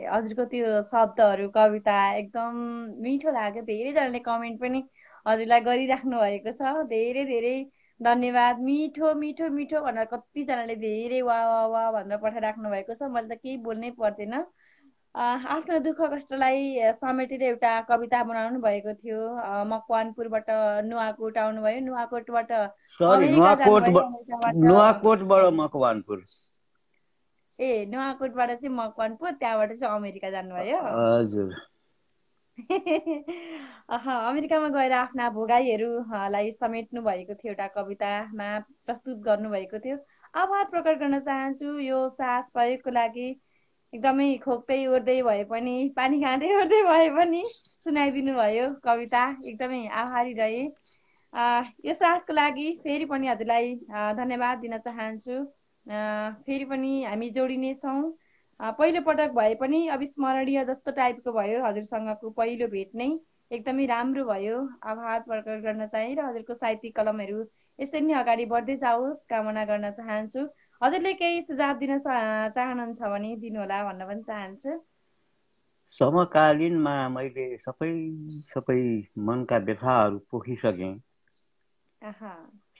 हजुरको त्यो शब्दहरू, कविता एकदम मिठो लाग्यो। धेरैजनाले कमेन्ट पनि हजुरलाई गरिराख्नु भएको छ। धेरै धेरै धन्यवाद। मिठो मिठो मिठो भनेर कतिजनाले धेरै वा वा वा भनेर पठाइराख्नु भएको छ। मैले त केही बोल्नै पर्दैन। आफ्नो दुःख कष्टलाई समेटेर एउटा कविता बनाउनु भएको थियो। मकवानपुरबाट नुवाकोट आउनुभयो, नुवाकोटबाट अमेरिका जानुभयो, नुवाकोटबाट मकवानपुर। ए नुवाकोटबाट चाहिँ मकवानपुर, त्यहाँबाट चाहिँ अमेरिका जानुभयो। हजुर। अमेरिकामा गएर आफ्ना भोगाईहरूलाई समेट्नु भएको थियो, एउटा कवितामा प्रस्तुत गर्नुभएको थियो। आभार प्रकट गर्न चाहन्छु यो साथ सहयोगको लागि। एकदमै खोक्दै ओर्दै भए पनि, पानी खाँदै ओर्दै भए पनि सुनाइदिनु भयो कविता। एकदमै आभारी रहे। यो साथको लागि फेरि पनि हजुरलाई धन्यवाद दिन चाहन्छु। फेरि पनि हामी जोडिने छौँ। पहिलो पटक भए पनि अविस्मरणीय जस्तो टाइपको भयो हजुरसँगको पहिलो भेट नै। एकदमै राम्रो भयो। आभार प्रकट गर्न चाहे र हजुरको साहित्यिक कलमहरू यसरी नै अगाडि बढ्दै जाओस् कामना गर्न चाहन्छु। हजुरले केही सुझाव दिन चाहनुहुन्छ भने दिनुहोला भन्न पनि चाहन्छु। समकालीनमा मैले सबै मनका व्यथाहरू पोखिसकेँ।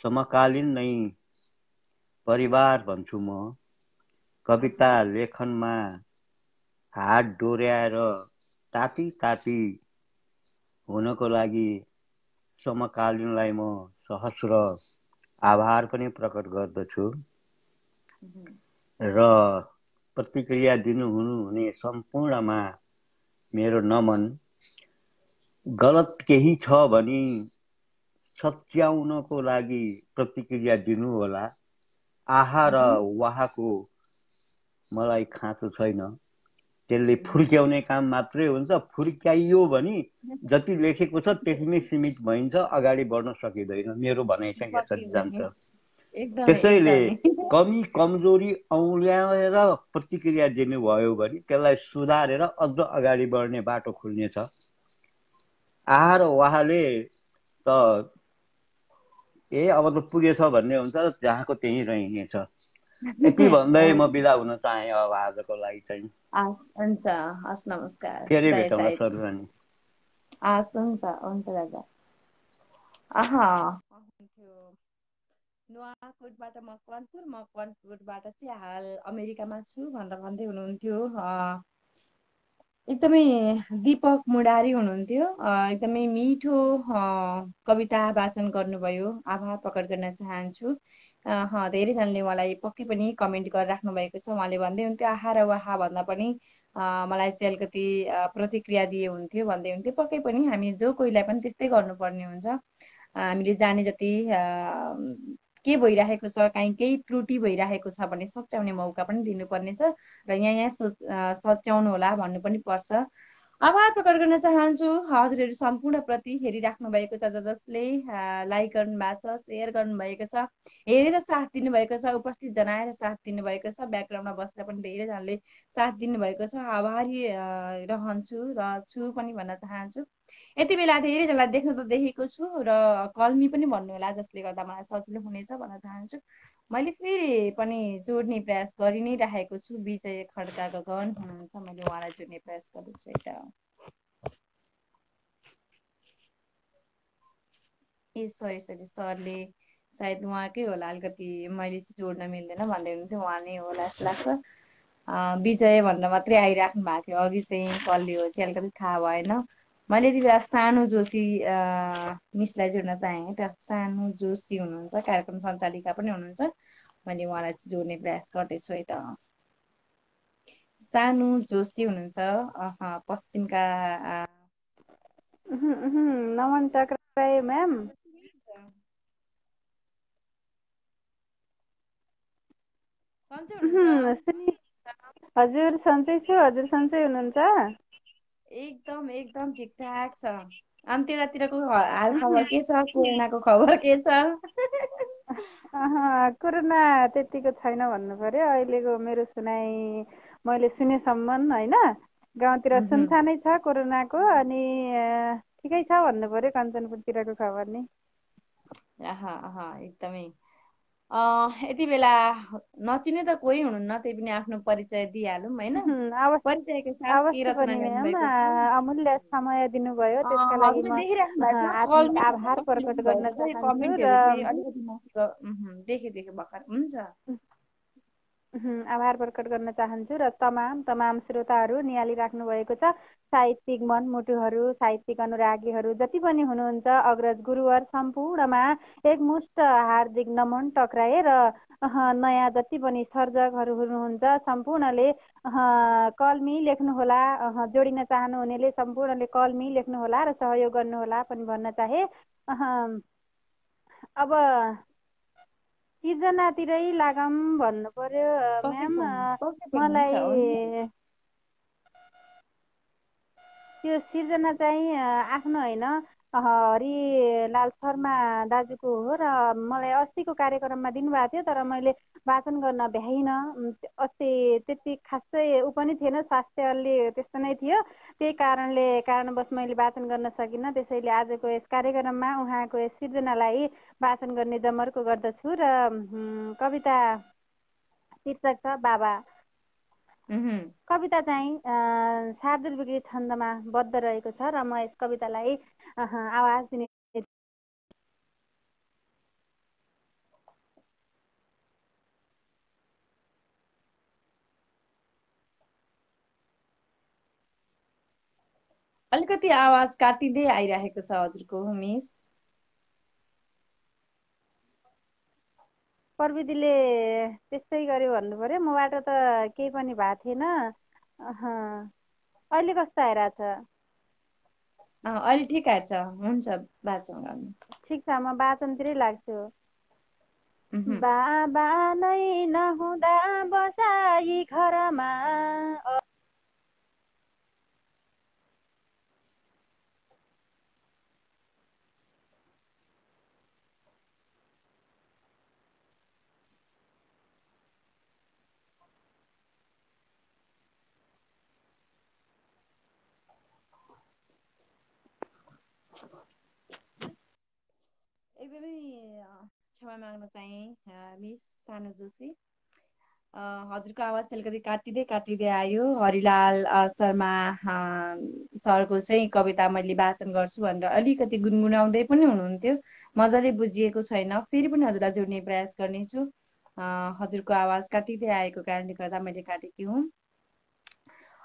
समकालीन नै परिवार भन्छु म। कविता लेखनमा हात डोर्याएर ताती ताती हुनको लागि समकालीनलाई म सहस्र आभार पनि प्रकट गर्दछु। र प्रतिक्रिया दिनुहुने सम्पूर्णमा मेरो नमन। गलत केही छ भने सच्याउनको लागि प्रतिक्रिया दिनु होला। आहा र वाहको मलाई खाँचो छैन। त्यसले फुर्क्याउने काम मात्रै हुन्छ। फुर्क्याइयो भने जति लेखेको छ त्यतिमै सीमित भइन्छ, अगाडि बढ्न सकिँदैन। मेरो भनाइ चाहिँ यसरी जान्छ। त्यसैले कमी कमजोरी औँल्याएर प्रतिक्रिया दिनुभयो भने त्यसलाई सुधारेर अझ अगाडि बढ्ने बाटो खुल्नेछ। आहा र वाहले त अब त पुगेछ भन्ने हुन्छ, जहाँको त्यहीँ रहनेछ। यति भन्दै म बिदा हुन चाहे अब आजको लागि चाहिँ। हुन्छ, हस्, नमस्कार। फेरि भेटौँला सरुरानी। हुन्छ हुन्छ दादा। नुवाकोटबाट मकवानपुर, मकवानपुरबाट चाहिँ हाल अमेरिकामा छु भनेर भन्दै हुनुहुन्थ्यो। एकदमै दीपक मुडारी हुनुहुन्थ्यो। एकदमै मिठो कविता वाचन गर्नुभयो। आभार प्रकट गर्न चाहन्छु। धेरैजनाले मलाई पक्कै पनि कमेन्ट गरिराख्नु भएको छ। उहाँले भन्दै हुन्थ्यो आहा र वाहा भन्दा पनि मलाई चाहिँ अलिकति प्रतिक्रिया दिए हुन्थ्यो भन्दै हुन्थ्यो। पक्कै पनि हामी जो कोहीलाई पनि त्यस्तै गर्नुपर्ने हुन्छ। हामीले जाने जति के भइरहेको छ, काहीँ केही त्रुटि भइरहेको छ भने सच्याउने मौका पनि दिनुपर्ने छ र यहाँ सच्याउनु होला भन्नु पनि पर्छ। आभार प्रकट गर्न चाहन्छु हजुरहरू सम्पूर्णप्रति हेरिराख्नु भएको छ, जसले लाइक गर्नुभएको छ, सेयर गर्नुभएको छ, हेरेर साथ दिनुभएको छ, उपस्थित जनाएर साथ दिनुभएको छ, ब्याकग्राउन्डमा बसेर पनि धेरैजनाले साथ दिनुभएको छ। आभारी रहन्छु र छु पनि भन्न चाहन्छु। यति बेला धेरैजनालाई देख्न त देखेको छु र कल्मी पनि भन्नुहोला, जसले गर्दा मलाई सजिलो हुनेछ भन्न चाहन्छु। मैले फेरि पनि जोड्ने प्रयास गरि नै राखेको छु। विजय खड्का गगन हुनुहुन्छ, मैले उहाँलाई जोड्ने प्रयास गर्दैछु। एउटा सरी सरले सायद उहाँकै होला, अलिकति मैले चाहिँ जोड्न मिल्दैन भन्दै हुनुहुन्थ्यो, उहाँ नै होला जस्तो लाग्छ। विजय भनेर मात्रै आइराख्नु भएको थियो, अघि चाहिँ कसले हो चाहिँ अलिकति थाहा भएन। मैले यति बेला सानु जोशी मिसलाई जोड्न चाहेँ है त। सानु जोशी हुनुहुन्छ, कार्यक्रम सञ्चालिका पनि हुनुहुन्छ। मैले उहाँलाई चाहिँ जोड्ने प्रयास गर्दैछु है त। सानु जोशी हुनुहुन्छ पश्चिमका। नमन टकराए म्याम। हजुर सन्चै छु, हजुर सन्चै हुनुहुन्छ? एकदम एकदम ठिकठाक छ। अनि त्यतातिरको हाल खबर के छ? कोरोनाको खबर के छ? कोरोना त्यतिको छैन भन्नु पर्यो अहिलेको मेरो सुनाइ मैले सुनेसम्म होइन। गाउँतिर सुनसानै छ कोरोनाको, अनि ठिकै छ भन्नु पर्यो कञ्चनपुरतिरको खबर नि। एकदमै यति बेला नचिने त कोही हुनुहुन्न, त्यही पनि आफ्नो परिचय दिइहालौँ होइन। परिचयको साथ के रचना गर्नुभएको छ, अमूल्य समय दिनुभयो त्यसका लागि म आभार प्रकट गर्न चाहन्छु र देखे भर्खर हुन्छ आभार प्रकट गर्न चाहन्छु र तमाम श्रोताहरू निहाली राख्नु भएको छ। साहित्यिक मनमुटुहरू, साहित्यिक अनुरागीहरू जति पनि हुनुहुन्छ, अग्रज गुरुवर सम्पूर्णमा एकमुष्ट हार्दिक नमन टक्राए र नयाँ जति पनि सर्जकहरू हुनुहुन्छ सम्पूर्णले कलमी लेख्नुहोला, जोडिन चाहनुहुनेले सम्पूर्णले कलमी लेख्नुहोला र सहयोग गर्नुहोला पनि भन्न चाहे। अब सिर्जनातिरै लागम भन्नु पर्यो म्याम। मलाई त्यो सिर्जना चाहिँ आफ्नो होइन, हरिलाल शर्मा दाजुको हो र मलाई अस्तिको कार्यक्रममा दिनुभएको थियो, तर मैले वाचन गर्न भ्याइनँ। अस्ति त्यति खासै ऊ पनि थिएन, स्वास्थ्य अलि त्यस्तो नै थियो, त्यही कारणवश मैले वाचन गर्न सकिनँ। त्यसैले आजको यस कार्यक्रममा उहाँको यस सिर्जनालाई वाचन गर्ने जमर्को गर्दछु र कविता शीर्षक छ बाबा। कविता चाहिँ शार्दूल छन्दमा बद्ध रहेको छ र म यस कवितालाई आवाज दिने। अलिकति आवाज काटिँदै आइरहेको छ हजुरको मिस। प्रविधिले त्यस्तै गर्यो भन्नु पर्यो, मबाट त केही पनि भएको थिएन। अहिले कस्तो आइरहेछ? अहिले ठिक आएछ, हुन्छ वाचन गर्नु। ठिक छ, म वाचनतिरै लाग्छु। बाबा नै नहुँदा बसाई घरमा एकदमै क्षमा माग्न चाहिँ मिस सानु जोशी, हजुरको आवाज अलिकति काटिँदै आयो। हरिलाल शर्मा सरको चाहिँ कविता मैले वाचन गर्छु भनेर अलिकति गुनगुनाउँदै पनि हुनुहुन्थ्यो, मजाले बुझिएको छैन। फेरि पनि हजुरलाई जोड्ने प्रयास गर्नेछु। हजुरको आवाज काटिँदै आएको कारणले गर्दा मैले काटेकी हुँ।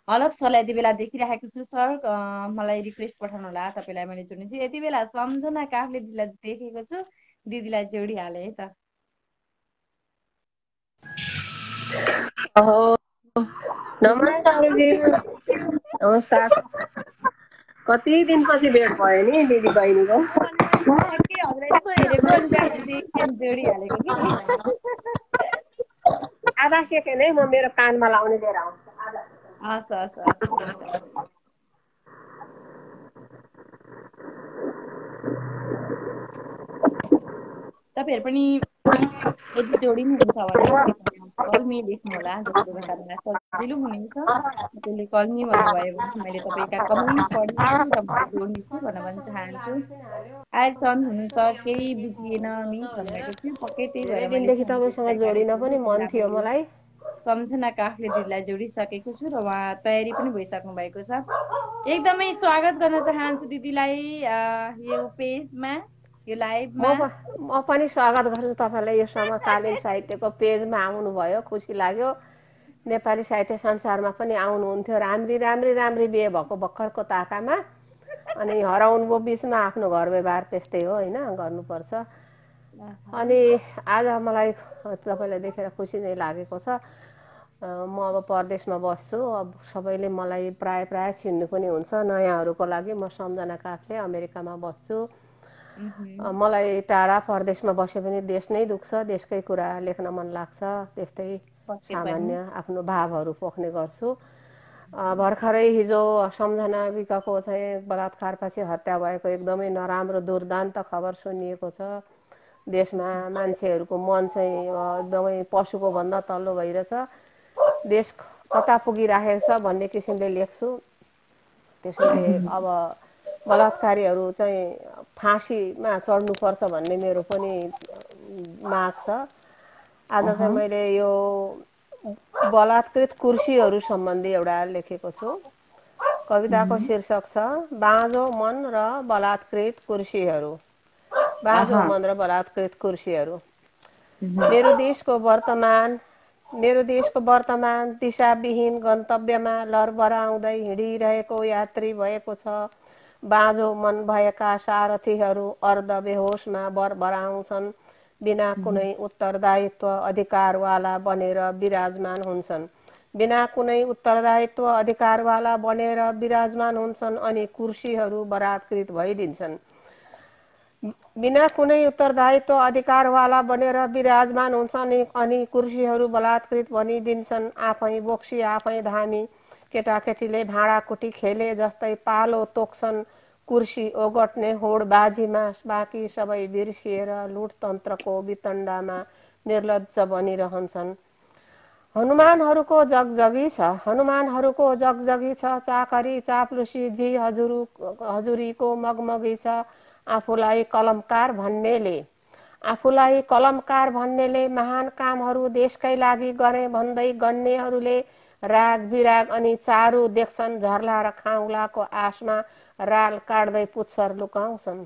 अलग सरलाई यति बेला देखिराखेको छु। सर मलाई रिक्वेस्ट पठाउनु होला, तपाईँलाई मैले जोड्ने छु। यति बेला सम्झना काफले दिदीलाई देखेको छु, दिदीलाई जोडिहालेँ है त। नमस्कार। कति दिनपछि भेट भयो नि दिदी बहिनीको। आधा सेकेन्ड है, म मेरो कानमा लाउने लिएर आउँछु। तपाईँहरू पनि यदि जोडिनुहुन्छ भने कलमी लेख्नुहोला, जसले गर्दा मलाई सजिलो हुनेछ। त्यसले कलमी भन्नुभयो भने मैले तपाईँका कमेन्ट पढ्नेछु र म जोड्नेछु भन्न चाहन्छु। आयरन हुनुहुन्छ केही बुझिएन मिस भन्नुभएको थियो, पक्कै त्यही भएर मैले दिनदेखि तपाईँसँग जोडिन पनि मन थियो मलाई। सम्झना काफले दिदीलाई जोडिसकेको छु र उहाँ तयारी पनि भइसक्नु भएको छ। एकदमै स्वागत गर्न चाहन्छु दिदीलाई यो पेजमा, यो लाइभमा। म पनि स्वागत गर्छु तपाईँलाई यो समकालीन साहित्यको पेजमा आउनुभयो, खुसी लाग्यो। नेपाली साहित्य संसारमा पनि आउनुहुन्थ्यो, राम्री बिहे भएको भर्खरको ताकामा, अनि हराउनुभयो बिचमा। आफ्नो घर व्यवहार त्यस्तै हो होइन, गर्नुपर्छ। अनि आज मलाई तपाईँलाई देखेर खुसी नै लागेको छ। म अब परदेशमा बस्छु। अब सबैले मलाई प्राय चिन्नु पनि हुन्छ। नयाँहरूको लागि म सम्झना काफले अमेरिकामा बस्छु। मलाई टाढा परदेशमा बसे पनि देश नै दुख्छ, देशकै कुरा लेख्न मन लाग्छ। त्यस्तै सामान्य आफ्नो भावहरू पोख्ने गर्छु। भर्खरै हिजो सम्झना विकको चाहिँ बलात्कारपछि हत्या भएको एकदमै नराम्रो दुर्दान्त खबर सुनिएको छ। देशमा मान्छेहरूको मन चाहिँ एकदमै पशुको भन्दा तल्लो भइरहेछ। देश कता पुगिराखेको छ भन्ने किसिमले लेख्छु। त्यसैले अब बलात्कारीहरू चाहिँ फाँसीमा चढ्नुपर्छ भन्ने मेरो पनि माग छ। आज चाहिँ मैले यो बलात्कृत कुर्सीहरू सम्बन्धी एउटा लेखेको छु। कविताको शीर्षक छ बाँझो मन र बलात्कृत कुर्सीहरू। बाँझो मन र बलात्कृत कुर्सीहरू। मेरो देशको वर्तमान दिशाविहीन गन्तव्यमा लरबराउँदै हिँडिरहेको यात्री भएको छ। बाँझो मन भएका सारथीहरू अर्ध बेहोसमा बरबराउँछन्, बिना कुनै उत्तरदायित्व अधिकारवाला बनेर विराजमान हुन्छन्। अनि कुर्सीहरू बलात्कृत भइदिन्छन्। बिना कुनै उत्तरदायित्व अधिकारवाला बनेर विराजमान हुन्छन् अनि कुर्सीहरू बलात्कृत भनिदिन्छन्। आफै बोक्सी आफै धामी केटाकेटीले भाँडाकुटी खेले जस्तै पालो तोक्छन्। कुर्सी ओगट्ने होडबाजीमा बाँकी सबै बिर्सिएर लुटतन्त्रको वितण्डामा निर्लज्ज बनिरहन्छन्। हनुमानहरूको जगजगी छ, चाकरी चाप्लुसी जी हजुरीको मगमगी छ। आफूलाई कलमकार भन्नेले महान कामहरू देशकै लागि गरे भन्दै गन्नेहरूले राग विराग अनि चारु देख्छन्। झर्ला र खाउलाको आशमा राल काट्दै पुच्छर लुकाउँछन्।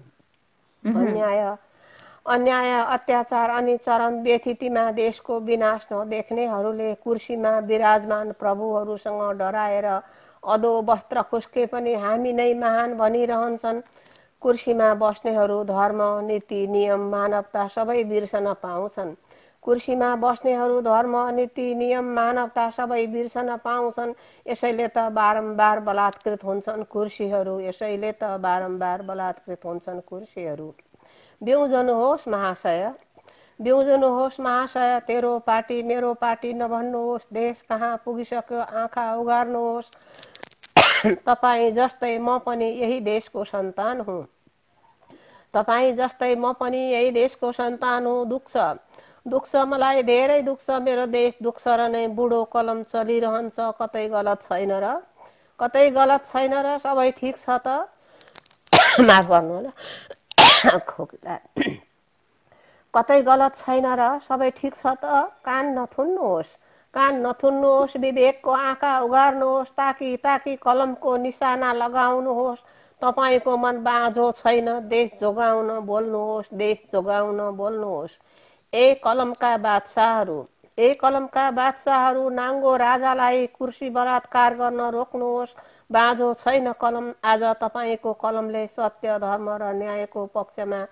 अन्याय अत्याचार अनि चरम व्यथितिमा देशको विनाश नदेख्नेहरूले कुर्सीमा विराजमान प्रभुहरूसँग डराएर अधो वस्त्र खुस्के पनि हामी नै महान भनिरहन्छन्। कुर्सीमा बस्नेहरू धर्म नीति नियम मानवता सबै बिर्सन पाउँछन्। यसैले त बारम्बार बलात्कृत हुन्छन् कुर्सीहरू। बिउजनुहोस् महाशय, तेरो पार्टी मेरो पार्टी नभन्नुहोस्। देश कहाँ पुगिसक्यो आँखा उगार्नुहोस्। तपाईँ जस्तै म पनि यही देशको सन्तान हुँ। दुख्छ मलाई धेरै दुख्छ, मेरो देश दुख्छ र नै बुढो कलम चलिरहन्छ। कतै गलत छैन र सबै ठिक छ त। माफ गर्नु होला, खोकिला। कतै गलत छैन र सबै ठिक छ त। कान नथुन्नुहोस्, विवेकको आँखा उगार्नुहोस्। ताकि कलमको निशाना लगाउनुहोस्। तपाईँको मन बाँझो छैन, देश जोगाउन बोल्नुहोस्। ए कलमका बादशाहहरू, नाङ्गो राजालाई कुर्सी बलात्कार गर्न रोक्नुहोस्। बाँझो छैन कलम, आज तपाईँको कलमले सत्य धर्म र न्यायको पक्षमा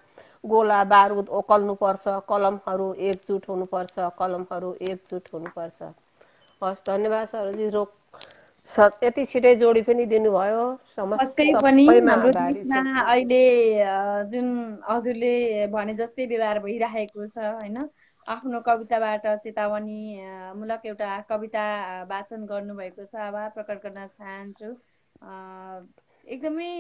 गोला बारुद ओकल्नुपर्छ। कलमहरू एकजुट हुनुपर्छ। हस्, धन्यवाद सरजी। यति छिटै जोडी पनि दिनुभयो। पक्कै पनि हाम्रो देशमा अहिले जुन हजुरले भने जस्तै व्यवहार भइरहेको छ होइन, आफ्नो कविताबाट चेतावनी मूलक एउटा कविता वाचन गर्नुभएको छ, आभार प्रकट गर्न चाहन्छु। एकदमै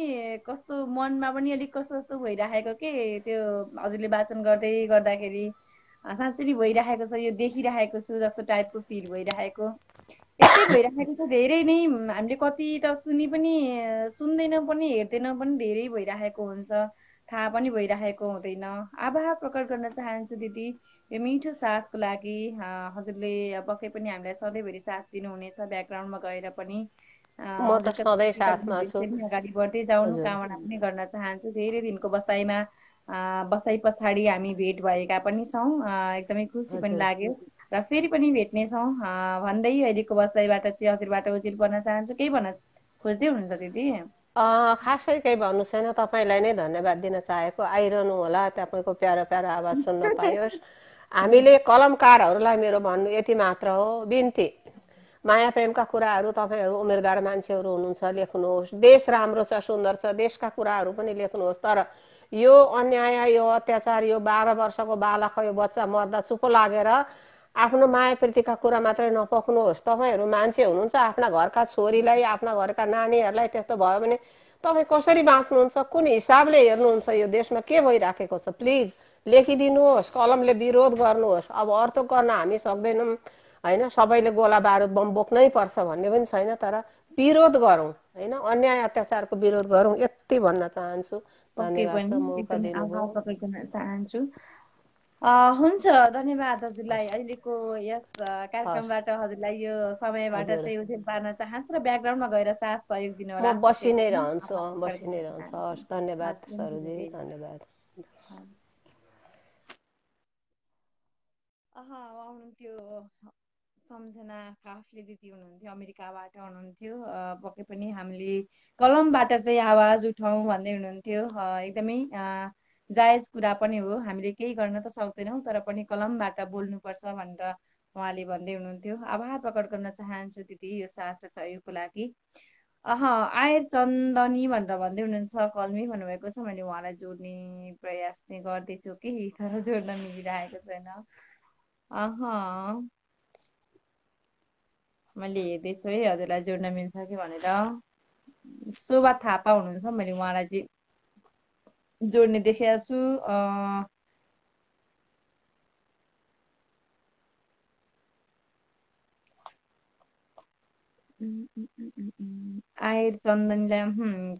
कस्तो मनमा पनि अलिक कस्तो कस्तो भइराखेको के त्यो हजुरले वाचन गर्दाखेरि साँच्चै नै भइराखेको छ, यो देखिराखेको छु जस्तो टाइपको फिल भइराखेको। यस्तै भइराखेको छ धेरै नै, हामीले कति त सुन्दैनौँ पनि हेर्दैनौँ पनि, धेरै भइराखेको हुन्छ, थाहा पनि भइराखेको हुँदैन। आभार प्रकट गर्न चाहन्छु दिदी यो मिठो साथको लागि। हजुरले पक्कै पनि हामीलाई सधैँभरि साथ दिनुहुनेछ, ब्याकग्राउन्डमा गएर पनि। म त हजुरको सधैँ साथमा छु। अगाडि बढ्दै जाउनु हजुर कामना पनि गर्न चाहन्छु। धेरै दिनको बसाइ पछाडि हामी भेट भएका पनि छौँ, एकदमै खुसी पनि हजुर लाग्यो र फेरि पनि भेट्नेछौँ भन्दै अहिलेको बसाइबाट चाहिँ हजुरबाट उजिर पर्न चाहन्छु। केही भन्न खोज्दै हुनुहुन्छ दिदी? खासै केही भन्नु छैन, तपाईँलाई नै धन्यवाद दिन चाहेको। आइरहनु होला, तपाईँको प्यारो प्यारो आवाज सुन्न पाइयोस्। हामीले कलमकारहरूलाई मेरो भन्नु यति मात्र हो, बिन्ती माया प्रेमका कुराहरू तपाईँहरू उमेरदार मान्छेहरू हुनुहुन्छ, लेख्नुहोस्। देश राम्रो छ, सुन्दर छ, देशका कुराहरू पनि लेख्नुहोस्। तर यो अन्याय, यो अत्याचार, यो 12 वर्षको बालक, यो बच्चा मर्दा चुप लागेर आफ्नो माया प्रीतिका कुरा मात्रै नपोख्नुहोस्। तपाईँहरू मान्छे हुनुहुन्छ, आफ्ना घरका छोरीलाई, आफ्ना घरका नानीहरूलाई त्यस्तो भयो भने तपाईँ कसरी बाँच्नुहुन्छ, कुन हिसाबले हेर्नुहुन्छ, यो देशमा के भइराखेको छ, प्लिज लेखिदिनुहोस्, कलमले विरोध गर्नुहोस्। अब अर्थक गर्न हामी सक्दैनौँ होइन, सबैले गोला बारुद बम बोक्नै पर्छ भन्ने पनि छैन, तर विरोध गरौँ होइन, अन्याय अत्याचारको विरोध गरौँ, यति भन्न चाहन्छु। पक्कै धन्यवाद छ पनि मौका एकदमै दिनुभयो। आभार प्रकट गर्न चाहन्छु। हुन्छ, धन्यवाद हजुरलाई। अहिलेको यस हस् कार्यक्रमबाट हजुरलाई यो समयबाट हजुर, चाहिँ उजेल पार्न चाहन्छु र ब्याकग्राउन्डमा गएर साथ सहयोग दिनु म होला। बसि नै त्यसैले रहन्छु, आभार प्रकट बसि गर्न नै रहन्छु। चाहन्छु। हस्, धन्यवाद हस्, हुन्छ सरुजी, दिदी। धन्यवाद। उहाँ हुनुहुन्थ्यो सम्झना काफ्ले दिदी हुनुहुन्थ्यो, अमेरिकाबाट हुनुहुन्थ्यो। पक्कै पनि हामीले कलमबाट चाहिँ आवाज उठाउँ भन्दै हुनुहुन्थ्यो। एकदमै जायज कुरा पनि हो, हामीले केही गर्न त सक्दैनौँ, तर पनि कलमबाट बोल्नुपर्छ भनेर उहाँले भन्दै हुनुहुन्थ्यो। आभार प्रकट गर्न चाहन्छु दिदी यो साथ र सहयोगको लागि। आयर चन्दनी भनेर भन्दै हुनुहुन्छ, कलमै भन्नुभएको छ। मैले उहाँलाई जोड्ने प्रयास चाहिँ गर्दैछु कि, तर जोड्न मिलिरहेको छैन। मैले हेर्दैछु है हजुरलाई जोड्न मिल्छ कि भनेर। शोभा थापा हुनुहुन्छ, मैले उहाँलाई चाहिँ जोड्ने देखेको छु। आयर चन्दनीलाई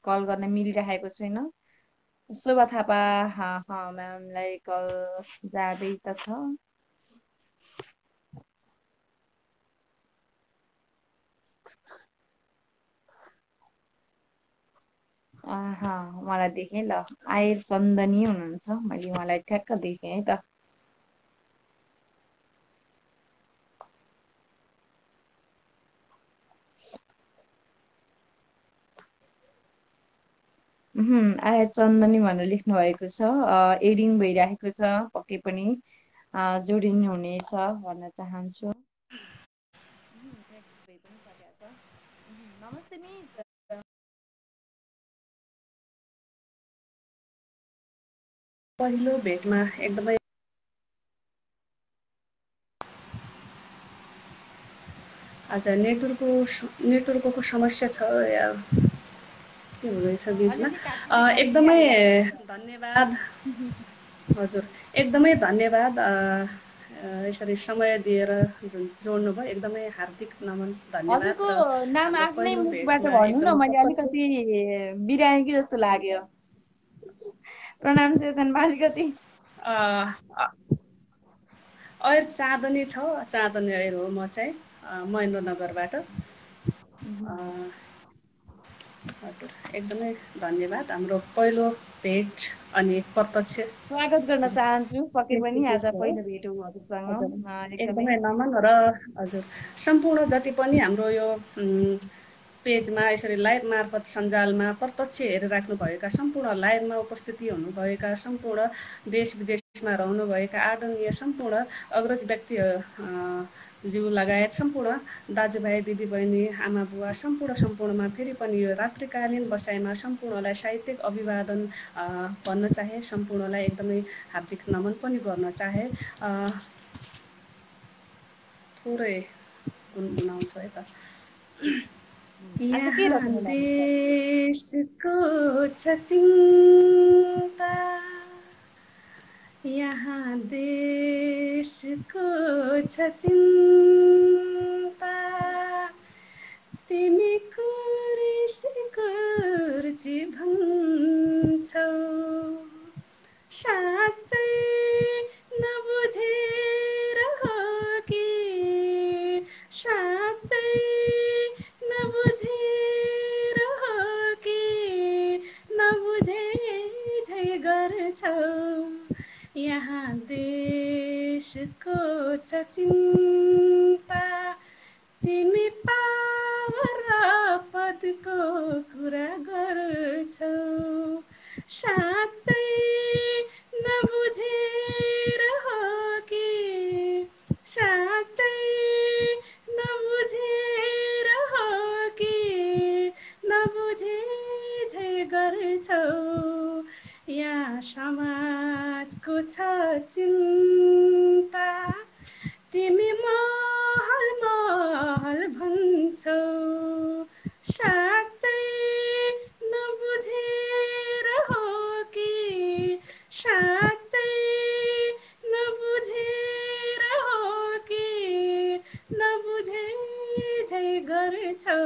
कल गर्न मिलिरहेको छैन। शोभा थापा म्यामलाई कल जाँदै त छ। उहाँलाई देखेँ ल, आयर चन्दनी हुनुहुन्छ, मैले उहाँलाई ठ्याक्क देखेँ है त। आयर चन्दनी भनेर लेख्नु भएको छ, एडिङ भइरहेको छ, पक्कै पनि जोडिनु हुनेछ भन्न चाहन्छु। नमस्ते मिस। पहिलो भेटमा एकदमै आज नेटवर्कको समस्या छ या के हुँदैछ बिचमा। एकदमै धन्यवाद हजुर, एकदमै धन्यवाद यसरी समय दिएर जोड्नु भयो, एकदमै हार्दिक नमन, धन्यवाद। हजुरको र नाम हाम्रो आफ्नै पहिलो मुखबाट भेटमा भन्नु न, एकदम मैले अलिकति बिराएँ कि जस्तो लाग्यो। प्रोनाउन्सिएसन अलिकति ऐर चाँदनी छ, चाँदनी ऐर हो म चाहिँ, महेन्द्रनगरबाट। हजुर, एकदमै धन्यवाद। हाम्रो पहिलो भेट अनि प्रत्यक्ष स्वागत गर्न चाहन्छु, पक्कै पनि आज भयो। पहिलो भेट हो हजुरसँग। हजुर, एकदमै नमन। र हजुर, सम्पूर्ण जति पनि हाम्रो यो पेजमा यसरी लाइभ मार्फत सञ्जालमा प्रत्यक्ष हेरिराख्नुभएका, सम्पूर्ण लाइभमा उपस्थिति हुनुभएका, सम्पूर्ण देश विदेशमा रहनुभएका आदरणीय सम्पूर्ण अग्रज व्यक्तिज्यू लगायत सम्पूर्ण दाजुभाइ दिदीबहिनी आमा बुवा सम्पूर्णमा फेरि पनि यो रात्रिकालीन बसाइमा सम्पूर्णलाई साहित्यिक अभिवादन भन्न चाहे, सम्पूर्णलाई एकदमै हार्दिक नमन पनि गर्न चाहे। थोरै गुनगुनाउँछु है त। आज के यहाँ रचना लाग्छ? देशको छ चिन्ता, यहाँ देशको छ चिन्ता, तिमी कुर्ची भन्छौ, साँच्चै नबुझेर हो कि, साँच्चै नबुझेर हो कि, नबुझे झै गर्छौ, यहाँ देशको छ चिन्ता, तिमी पावर पदको कुरा गर्छौ, साँच्चै नबुझेर हो कि, साँच्चै नबुझेर हो कि, नबुझे झै गर्छौ, यहाँ समाजको छ चिन्ता, तिमी महल महल भन्छौ, साँच्चै नबुझेर हो कि, साँच्चै नबुझेर हो कि, नबुझे झै गर्छौ।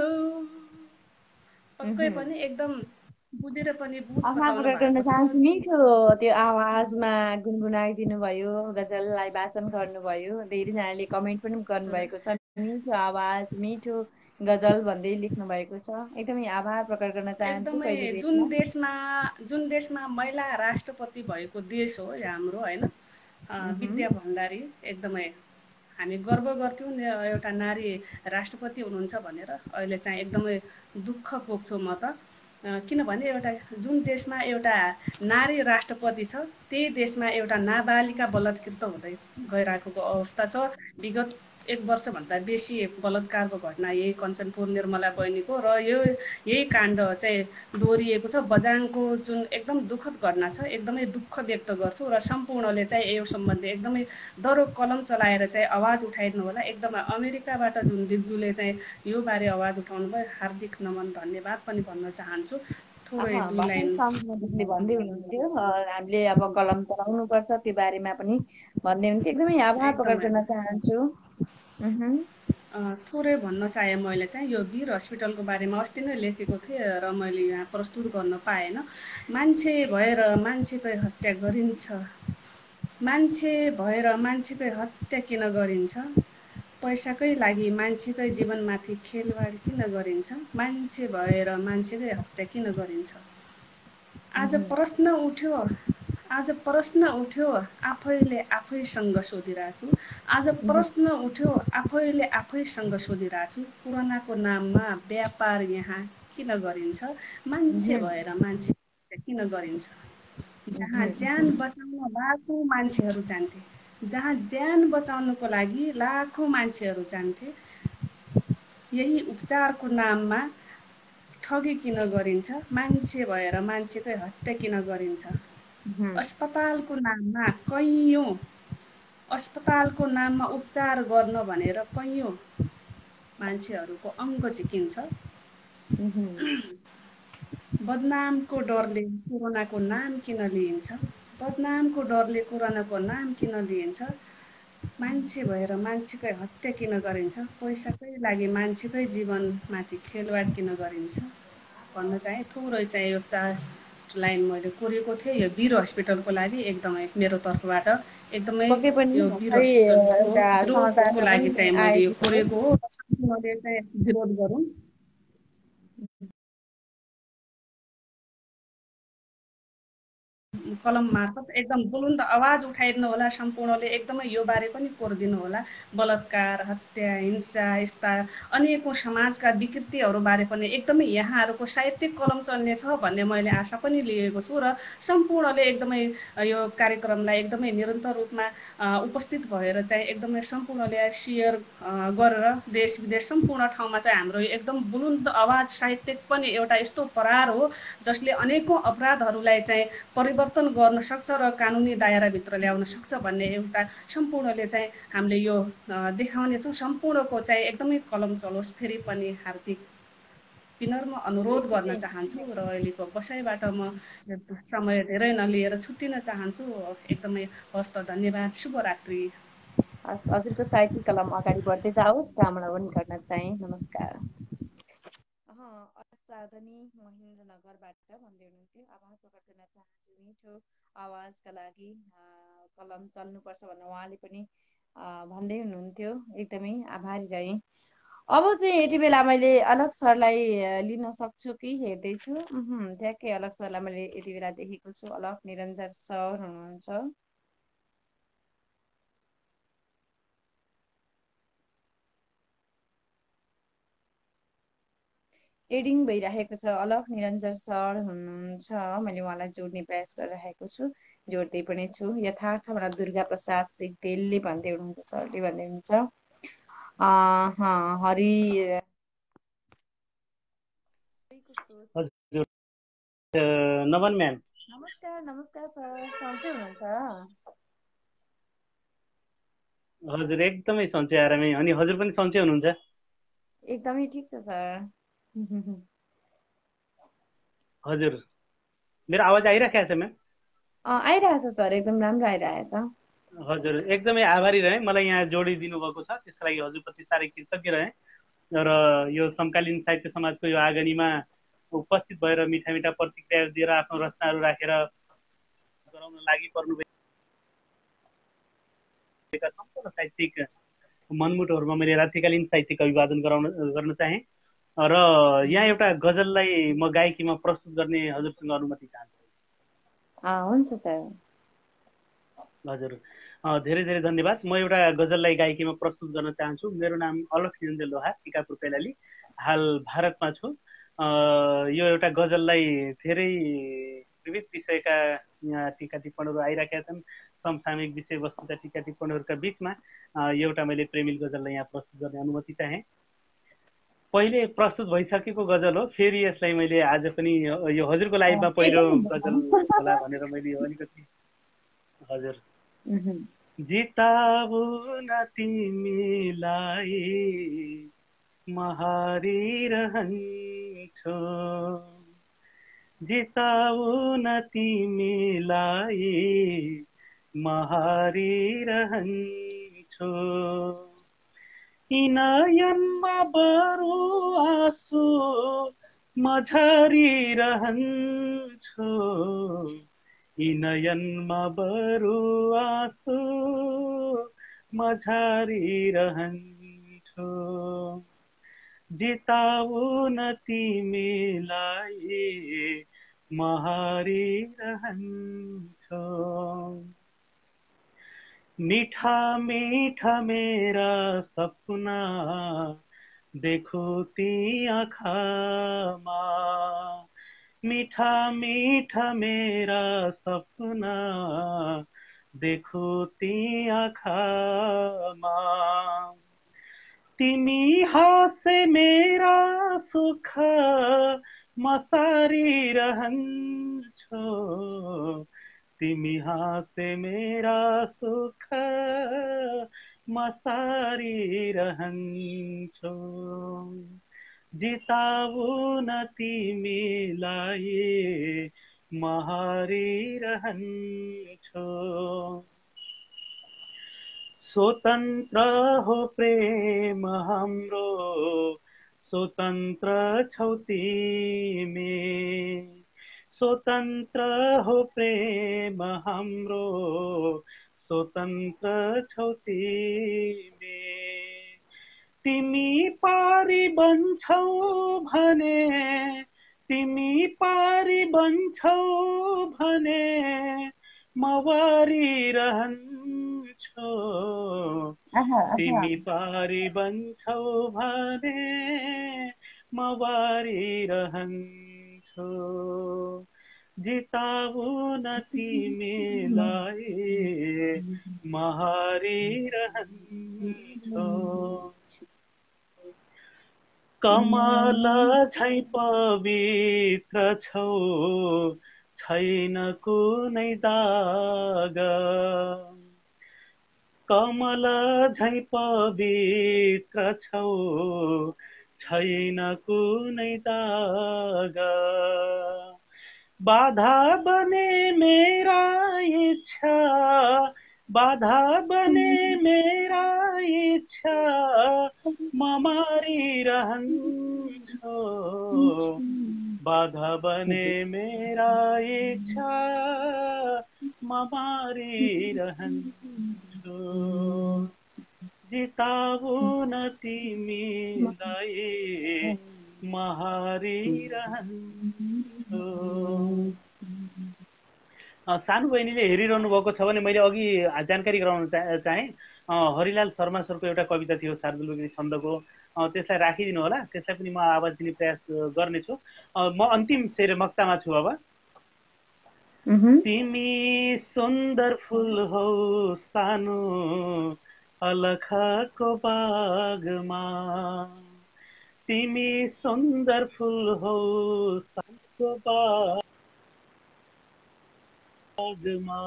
पक्कै पनि एकदम बुझेर पनि बुझ आभार बचाउनु प्रकट गर्न भएको छ। चाहन्छु। मिठो त्यो आवाजमा गुनगुनाइदिनु भयो, गजललाई वाचन गर्नुभयो, धेरैजनाले कमेन्ट पनि गर्नुभएको छ, मिठो आवाज मिठो गजल भन्दै लेख्नु भएको छ। एकदमै आभार प्रकट गर्न चाहन्छु। एकदमै कहिले भेट्न। जुन देशमा महिला राष्ट्रपति भएको देश हो हाम्रो होइन, विद्या भण्डारी, एकदमै हामी गर्व गर्थ्यौँ एउटा नारी राष्ट्रपति हुनुहुन्छ भनेर। अहिले चाहिँ एकदमै दुःख पोख्छु म त, किनभने एउटा जुन देशमा एउटा नारी राष्ट्रपति छ त्यही देशमा एउटा नाबालिका बलात्कृत हुँदै गइरहेको अवस्था छ। विगत 1 वर्षभन्दा बेसी बलात्कारको घटना यही कञ्चनपुर निर्मला बहिनीको, र यही काण्ड चाहिँ दोहोरिएको छ। बझाङको जुन एकदम दुःखद घटना छ, एकदमै दुःख व्यक्त गर्छु, र सम्पूर्णले चाहिँ यो सम्बन्धी एकदमै दरो कलम चलाएर चाहिँ आवाज उठाइदिनु होला। एकदमै अमेरिकाबाट जुन दिज्जुले चाहिँ यो बारे आवाज उठाउनु भयो, हार्दिक नमन धन्यवाद पनि भन्न चाहन्छु। थोरै 2 लाइन भन्दै हुनुहुन्थ्यो, हामीले अब कलम चलाउनुपर्छ त्यो बारेमा पनि भन्दै हुन्थ्यो। एकदमै आभार प्रकट एकदमै गर्न चाहन्छु। थोरै भन्न चाहेँ मैले चाहिँ यो वीर हस्पिटलको बारेमा अस्ति नै लेखेको थिएँ र मैले यहाँ प्रस्तुत गर्न पाएन। मान्छे भएर मान्छेकै हत्या गरिन्छ, मान्छे भएर मान्छेकै हत्या किन गरिन्छ, पैसाकै लागि मान्छेकै जीवनमाथि खेलवाड किन गरिन्छ, मान्छे भएर मान्छेकै हत्या किन गरिन्छ। आज प्रश्न उठ्यो आफैले आफैसँग सोधिरहेको छु, आज प्रश्न उठ्यो आफैले आफैसँग सोधिरहेको छु, कोरोनाको नाममा व्यापार यहाँ किन गरिन्छ, मान्छे भएर मान्छे किन गरिन्छ। जहाँ ज्यान बचाउन लाखौँ मान्छेहरू जान्थे, जहाँ ज्यान बचाउनको लागि लाखौँ मान्छेहरू जान्थे, यही उपचारको नाममा ठगी किन गरिन्छ, मान्छे भएर मान्छेकै हत्या किन गरिन्छ। अस्पतालको नाममा उपचार गर्न भनेर कैयौँ मान्छेहरूको अङ्ग झिकिन्छ। बदनामको डरले कोरोनाको नाम किन लिइन्छ, बदनामको डरले कोरोनाको नाम किन लिइन्छ, मान्छे भएर मान्छेकै हत्या किन गरिन्छ, पैसाकै लागि मान्छेकै जीवनमाथि खेलवाड किन गरिन्छ भन्न चाहे। थोरै चाहिँ यो 4 लाइन मैले कोरेको थिएँ यो वीर हस्पिटलको लागि। एकदमै मेरो तर्फबाट एकदमै यो वीर हस्पिटलको विरोधको लागि चाहिँ मैले यो कोरेको हो। मैले चाहिँ विरोध गरौँ। कलम मार्फत एकदम बुलन्द आवाज उठाइदिनु होला सम्पूर्णले। एकदमै यो बारे पनि कोरिदिनु होला। बलात्कार, हत्या, हिंसा यस्ता अनेकौँ समाजका विकृतिहरू बारे पनि एकदमै यहाँहरूको साहित्यिक कलम चल्नेछ भन्ने मैले आशा पनि लिएको छु, र सम्पूर्णले एकदमै यो कार्यक्रमलाई एकदमै निरन्तर रूपमा उपस्थित भएर चाहिँ एकदमै सम्पूर्णले सेयर गरेर देश विदेश सम्पूर्ण ठाउँमा चाहिँ हाम्रो एकदम बुलन्द आवाज साहित्यिक पनि एउटा यस्तो प्रहार हो जसले अनेकौँ अपराधहरूलाई चाहिँ परिवर्तन गर्न सक्छ र कानुनी दायराभित्र ल्याउन सक्छ भन्ने एउटा सम्पूर्णले चाहिँ हामीले यो देखाउनेछौँ। सम्पूर्णको चाहिँ एकदमै कलम चलोस्। फेरि पनि हार्दिक विनम्र अनुरोध गर्न चाहन्छु र अहिलेको बसाइबाट म समय धेरै नलिएर छुट्टिन चाहन्छु। एकदमै हस्त धन्यवाद, शुभरात्रि। हजुरको साहित्यिक कलम अगाडि बढ्दै जाओस्, कामना पनि गर्न चाहे। नमस्कार। साधनी महेन्द्रनगरबाट भन्दै हुनुहुन्थ्यो, आभार प्रकट गर्न चाहन्छु मिठो आवाजका लागि, कलम चल्नुपर्छ भनेर उहाँले पनि भन्दै हुनुहुन्थ्यो। एकदमै आभारी रहे। अब चाहिँ यति बेला मैले अलग सरलाई लिन सक्छु कि हेर्दैछु। ठ्याक्कै अलग सरलाई मैले यति बेला देखेको छु। अलग निरञ्जन सर हुनुहुन्छ। एडिङ भइरहेको छ। अलग निरञ्जन सर हुनुहुन्छ। मैले उहाँलाई जोड्ने प्रयास गरिरहेको छु, जोड्दै पनि छु। यथार्थबाट दुर्गा प्रसाद सिगदेलले भन्दै हुनुहुन्छ, सरले भन्दै हुनुहुन्छ हरि नमन म्याम। नमस्कार। नमस्कार सर, सन्चै हुनुहुन्छ? हजुर एकदमै सन्चै आरामै। अनि हजुर पनि सन्चै हुनुहुन्छ? एकदमै ठिक छ सर। हजुर मेरो आवाज आइरहेको छ म्याम? आइरहेछ सर, एकदम राम्रो आइरहेछ। हजुर एकदमै आभारी रहे, मलाई यहाँ जोडिदिनु भएको छ, त्यसको लागि हजुरप्रति साह्रै कृतज्ञ रहे। र यो समकालीन साहित्य समाजको यो आगनीमा उपस्थित भएर मिठा मिठा प्रतिक्रिया दिएर आफ्नो रचनाहरू राखेर गराउन लागि पर्नुभएका सम्पूर्ण साहित्यिक मनमुटहरूमा मैले रात्रिकालीन साहित्यिक अभिवादन गर्न चाहे। र यहाँ एउटा गजललाई म गायकीमा प्रस्तुत गर्ने हजुरसँग अनुमति चाहन्छु। हुन्छ सर। हजुर धेरै धेरै धन्यवाद। म एउटा गजललाई गायकीमा प्रस्तुत गर्न चाहन्छु। मेरो नाम अलख निरञ्जन लोहार, टिकापुर कैलाली, हाल भारतमा छु। यो एउटा गजललाई धेरै विविध विषयका यहाँ टिका टिप्पणहरू आइरहेका छन्। समसामयिक विषयवस्तुका टिका टिप्पणहरूका बिचमा एउटा मैले प्रेमिल गजललाई यहाँ प्रस्तुत गर्ने अनुमति चाहे। पहिले प्रस्तुत भइसकेको गजल हो, फेरि यसलाई मैले आज पनि यो हजुरको लाइभमा पहिलो गजल होला भनेर मैले अलिकति हजुर जिताऊ न तिमीलाई महारिरहन्छु, जिताऊ न तिमीलाई महारिरहन्छु, यी नयनमा बरु आँसु म झरिरहन्छु, यी नयनमा बरु आँसु म झरिरहन्छु, जिताऊ न तिमीलाई महारिरहन्छु, मीठा मीठा मेरा सपना देखो ती आँखामा, मीठा मीठा मेरा सपना देखो ती आँखामा, तिमी हाँसे मेरा सुख म सारिरहन्छु, तिमी हाँसे मेरा सुख म सारिरहन्छु, जिताऊ न तिमीलाई महारिरहन्छु, स्वतन्त्र हो प्रेम हाम्रो, स्वतन्त्र छौ तिमी, स्वतन्त्र हो प्रेम हाम्रो, स्वतन्त्र छौ तिमी, तिमी पारी बन्छौ भने, तिमी पारी बन्छौ भने म वारिरहन्छु, तिमी पारी बन्छौ भने म वारिरहन्छु, जिताऊ न तिमीलाई महारिरहन्छु, कमल झै पवित्र छौ छैन कुनै दाग, कमल झै पवित्र छौ छैन कुनै दाग बाधा बने मेरा इच्छा बाधा बने मेरा इच्छा म मारिरहन्छु बाधा बने मेरा इच्छा म मारिरहन्छु जिताउन तिमीलाई म हारिरहन्छु सानो बहिनीले हेरिरहनु भएको छ भने मैले अघि जानकारी गराउन चाहे हरिलाल शर्मा सरको एउटा कविता थियो शार्दुल छन्दको त्यसलाई राखिदिनु होला त्यसलाई पनि म आवाज दिने प्रयास गर्नेछु म अन्तिम शेर मक्तामा छु अब तिमी सुन्दर फुल हौ सानो अलखाको बागमा तिमी सुन्दर फुल हौ सानो बागमा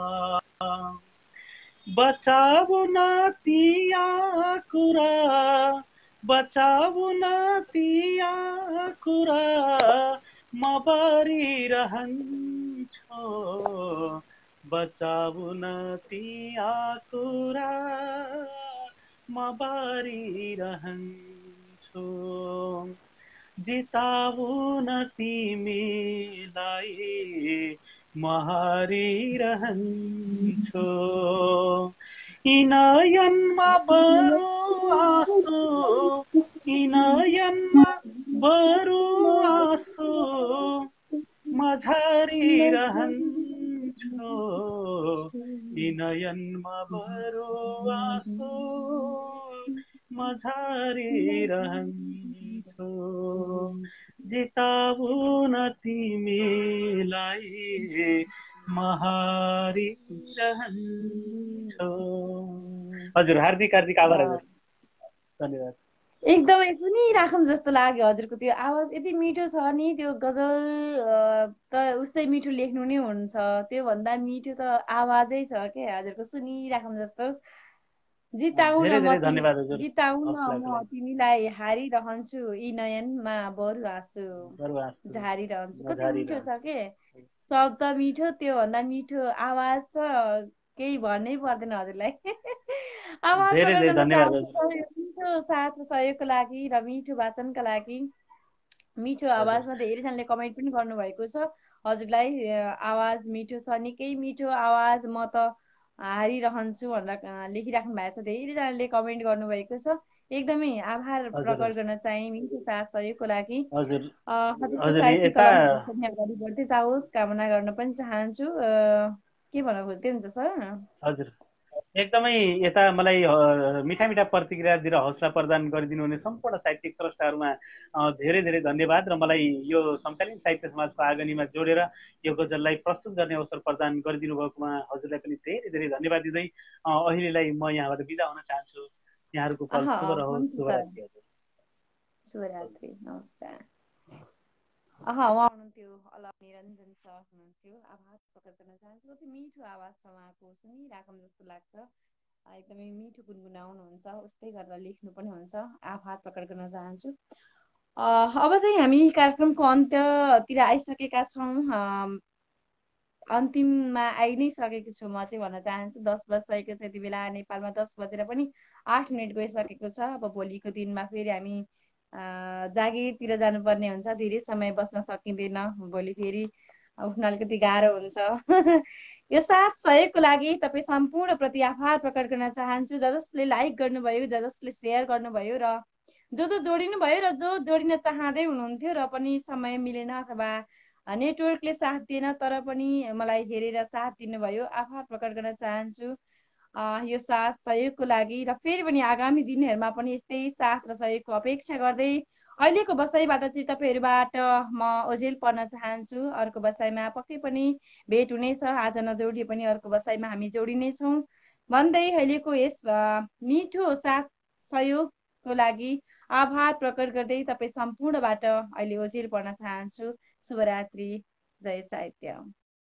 बचाऊ न तिया कुरा बचाऊ न तिया कुरा म बारिरहन्छु बचाऊ न तिया कुरा म बारिरहन्छु जिताऊ न तिमीलाई म हारिरहन्छु यी नयनमा बरु आँसु यी नयनमा बरु आँसु म झारिरहन्छु यी नयनमा बरु आँसु म झारिरहन्छु जिताऊ न तिमीलाई म हारिरहन्छु हजुर हार्दिक हार्दिक आभार हजुर धन्यवाद एकदमै सुनिराखौँ जस्तो लाग्यो हजुरको त्यो आवाज यति मिठो छ नि त्यो गजल त उस्तै मिठो लेख्नु नै हुन्छ त्योभन्दा मिठो त आवाजै छ क्या हजुरको सुनिराखौँ जस्तो जिताउन धेरै म धेरै धन्यवाद हजुर जिताउन हौसलाको म लागि तिमीलाई हारिरहन्छु यी नयनमा बरु आँसु बरु आँसु झारिरहन्छु म कति मिठो छ झारिरहन्छु के शब्द मिठो त्योभन्दा मिठो आवाज छ केही भन्नै पर्दैन हजुरलाई आवाज धेरै धेरै पक्रिन धन्यवाद हजुर चाहन्छु मिठो साथ सहयोगको लागि र मिठो वाचनका लागि मिठो आवाजमा धेरैजनाले कमेन्ट पनि गर्नुभएको छ हजुरलाई आवाज मिठो छ निकै मिठो आवाज म त हारिरहन्छु भनेर लेखिराख्नु भएको छ धेरैजनाले कमेन्ट गर्नुभएको छ एकदमै आभार प्रकट गर्न चाहे मिठो साथ सहयोगको लागि हजुर हजुरको हजुर साहित्य यता कलम अगाडि बढ्दै जाओस् कामना गर्न पनि चाहन्छु के भन्न खोज्दै हुन्छ सर हजुर एकदमै यता मलाई मिठा मिठा प्रतिक्रिया दिएर हौसला प्रदान गरिदिनु हुने सम्पूर्ण साहित्यिक स्रष्टाहरूमा धेरै धेरै धन्यवाद र मलाई यो समकालीन साहित्य समाजको आगनीमा जोडेर यो गजललाई प्रस्तुत गर्ने अवसर प्रदान गरिदिनु भएकोमा हजुरलाई पनि धेरै धेरै धन्यवाद दिँदै अहिलेलाई म यहाँबाट बिदा हुन चाहन्छु यहाँहरूको पल शुभ रहोस् शुभरात्रि हजुर शुभरात्रि नमस्कार उहाँ हुनुहुन्थ्यो अलग निरञ्जन सर हुनुहुन्थ्यो आवाज प्रकट गर्न चाहन्छु कति मिठो आवाज छ उहाँको सुनिराखौँ जस्तो लाग्छ एकदमै मिठो गुनगुनाउनुहुन्छ उस्तै गरेर लेख्नु पनि हुन्छ आभार प्रकट गर्न चाहन्छु अब चाहिँ हामी कार्यक्रमको अन्त्यतिर आइसकेका छौँ अन्तिममा आइ नै सकेको छु म चाहिँ भन्न चाहन्छु 10 बजिसकेको छ यति बेला नेपालमा 10 बजेर पनि 8 मिनट गइसकेको छ अब भोलिको दिनमा फेरि हामी जागिरतिर जानुपर्ने हुन्छ धेरै समय बस्न सकिँदैन भोलि फेरि उठ्न अलिकति गाह्रो हुन्छ यो साथ सहयोगको लागि तपाईँ सम्पूर्णप्रति आभार प्रकट गर्न चाहन्छु जसले लाइक गर्नुभयो जसले सेयर गर्नुभयो र जो जोडिनु भयो र जो जोडिन चाहँदै हुनुहुन्थ्यो र पनि समय मिलेन अथवा नेटवर्कले साथ दिएन तर पनि मलाई हेरेर साथ दिनुभयो आभार प्रकट गर्न चाहन्छु यो साथ सहयोगको लागि र फेरि पनि आगामी दिनहरूमा पनि यस्तै साथ र सहयोगको अपेक्षा गर्दै अहिलेको बसाइबाट चाहिँ तपाईँहरूबाट म ओझेल पर्न चाहन्छु अर्को बसाइमा पक्कै पनि भेट हुनेछ आज नजोडिए पनि अर्को बसाइमा हामी जोडिनेछौँ भन्दै अहिलेको यस मिठो साथ सहयोगको लागि आभार प्रकट गर्दै तपाईँ सम्पूर्णबाट अहिले ओझेल पर्न चाहन्छु शुभरात्रि जय साहित्य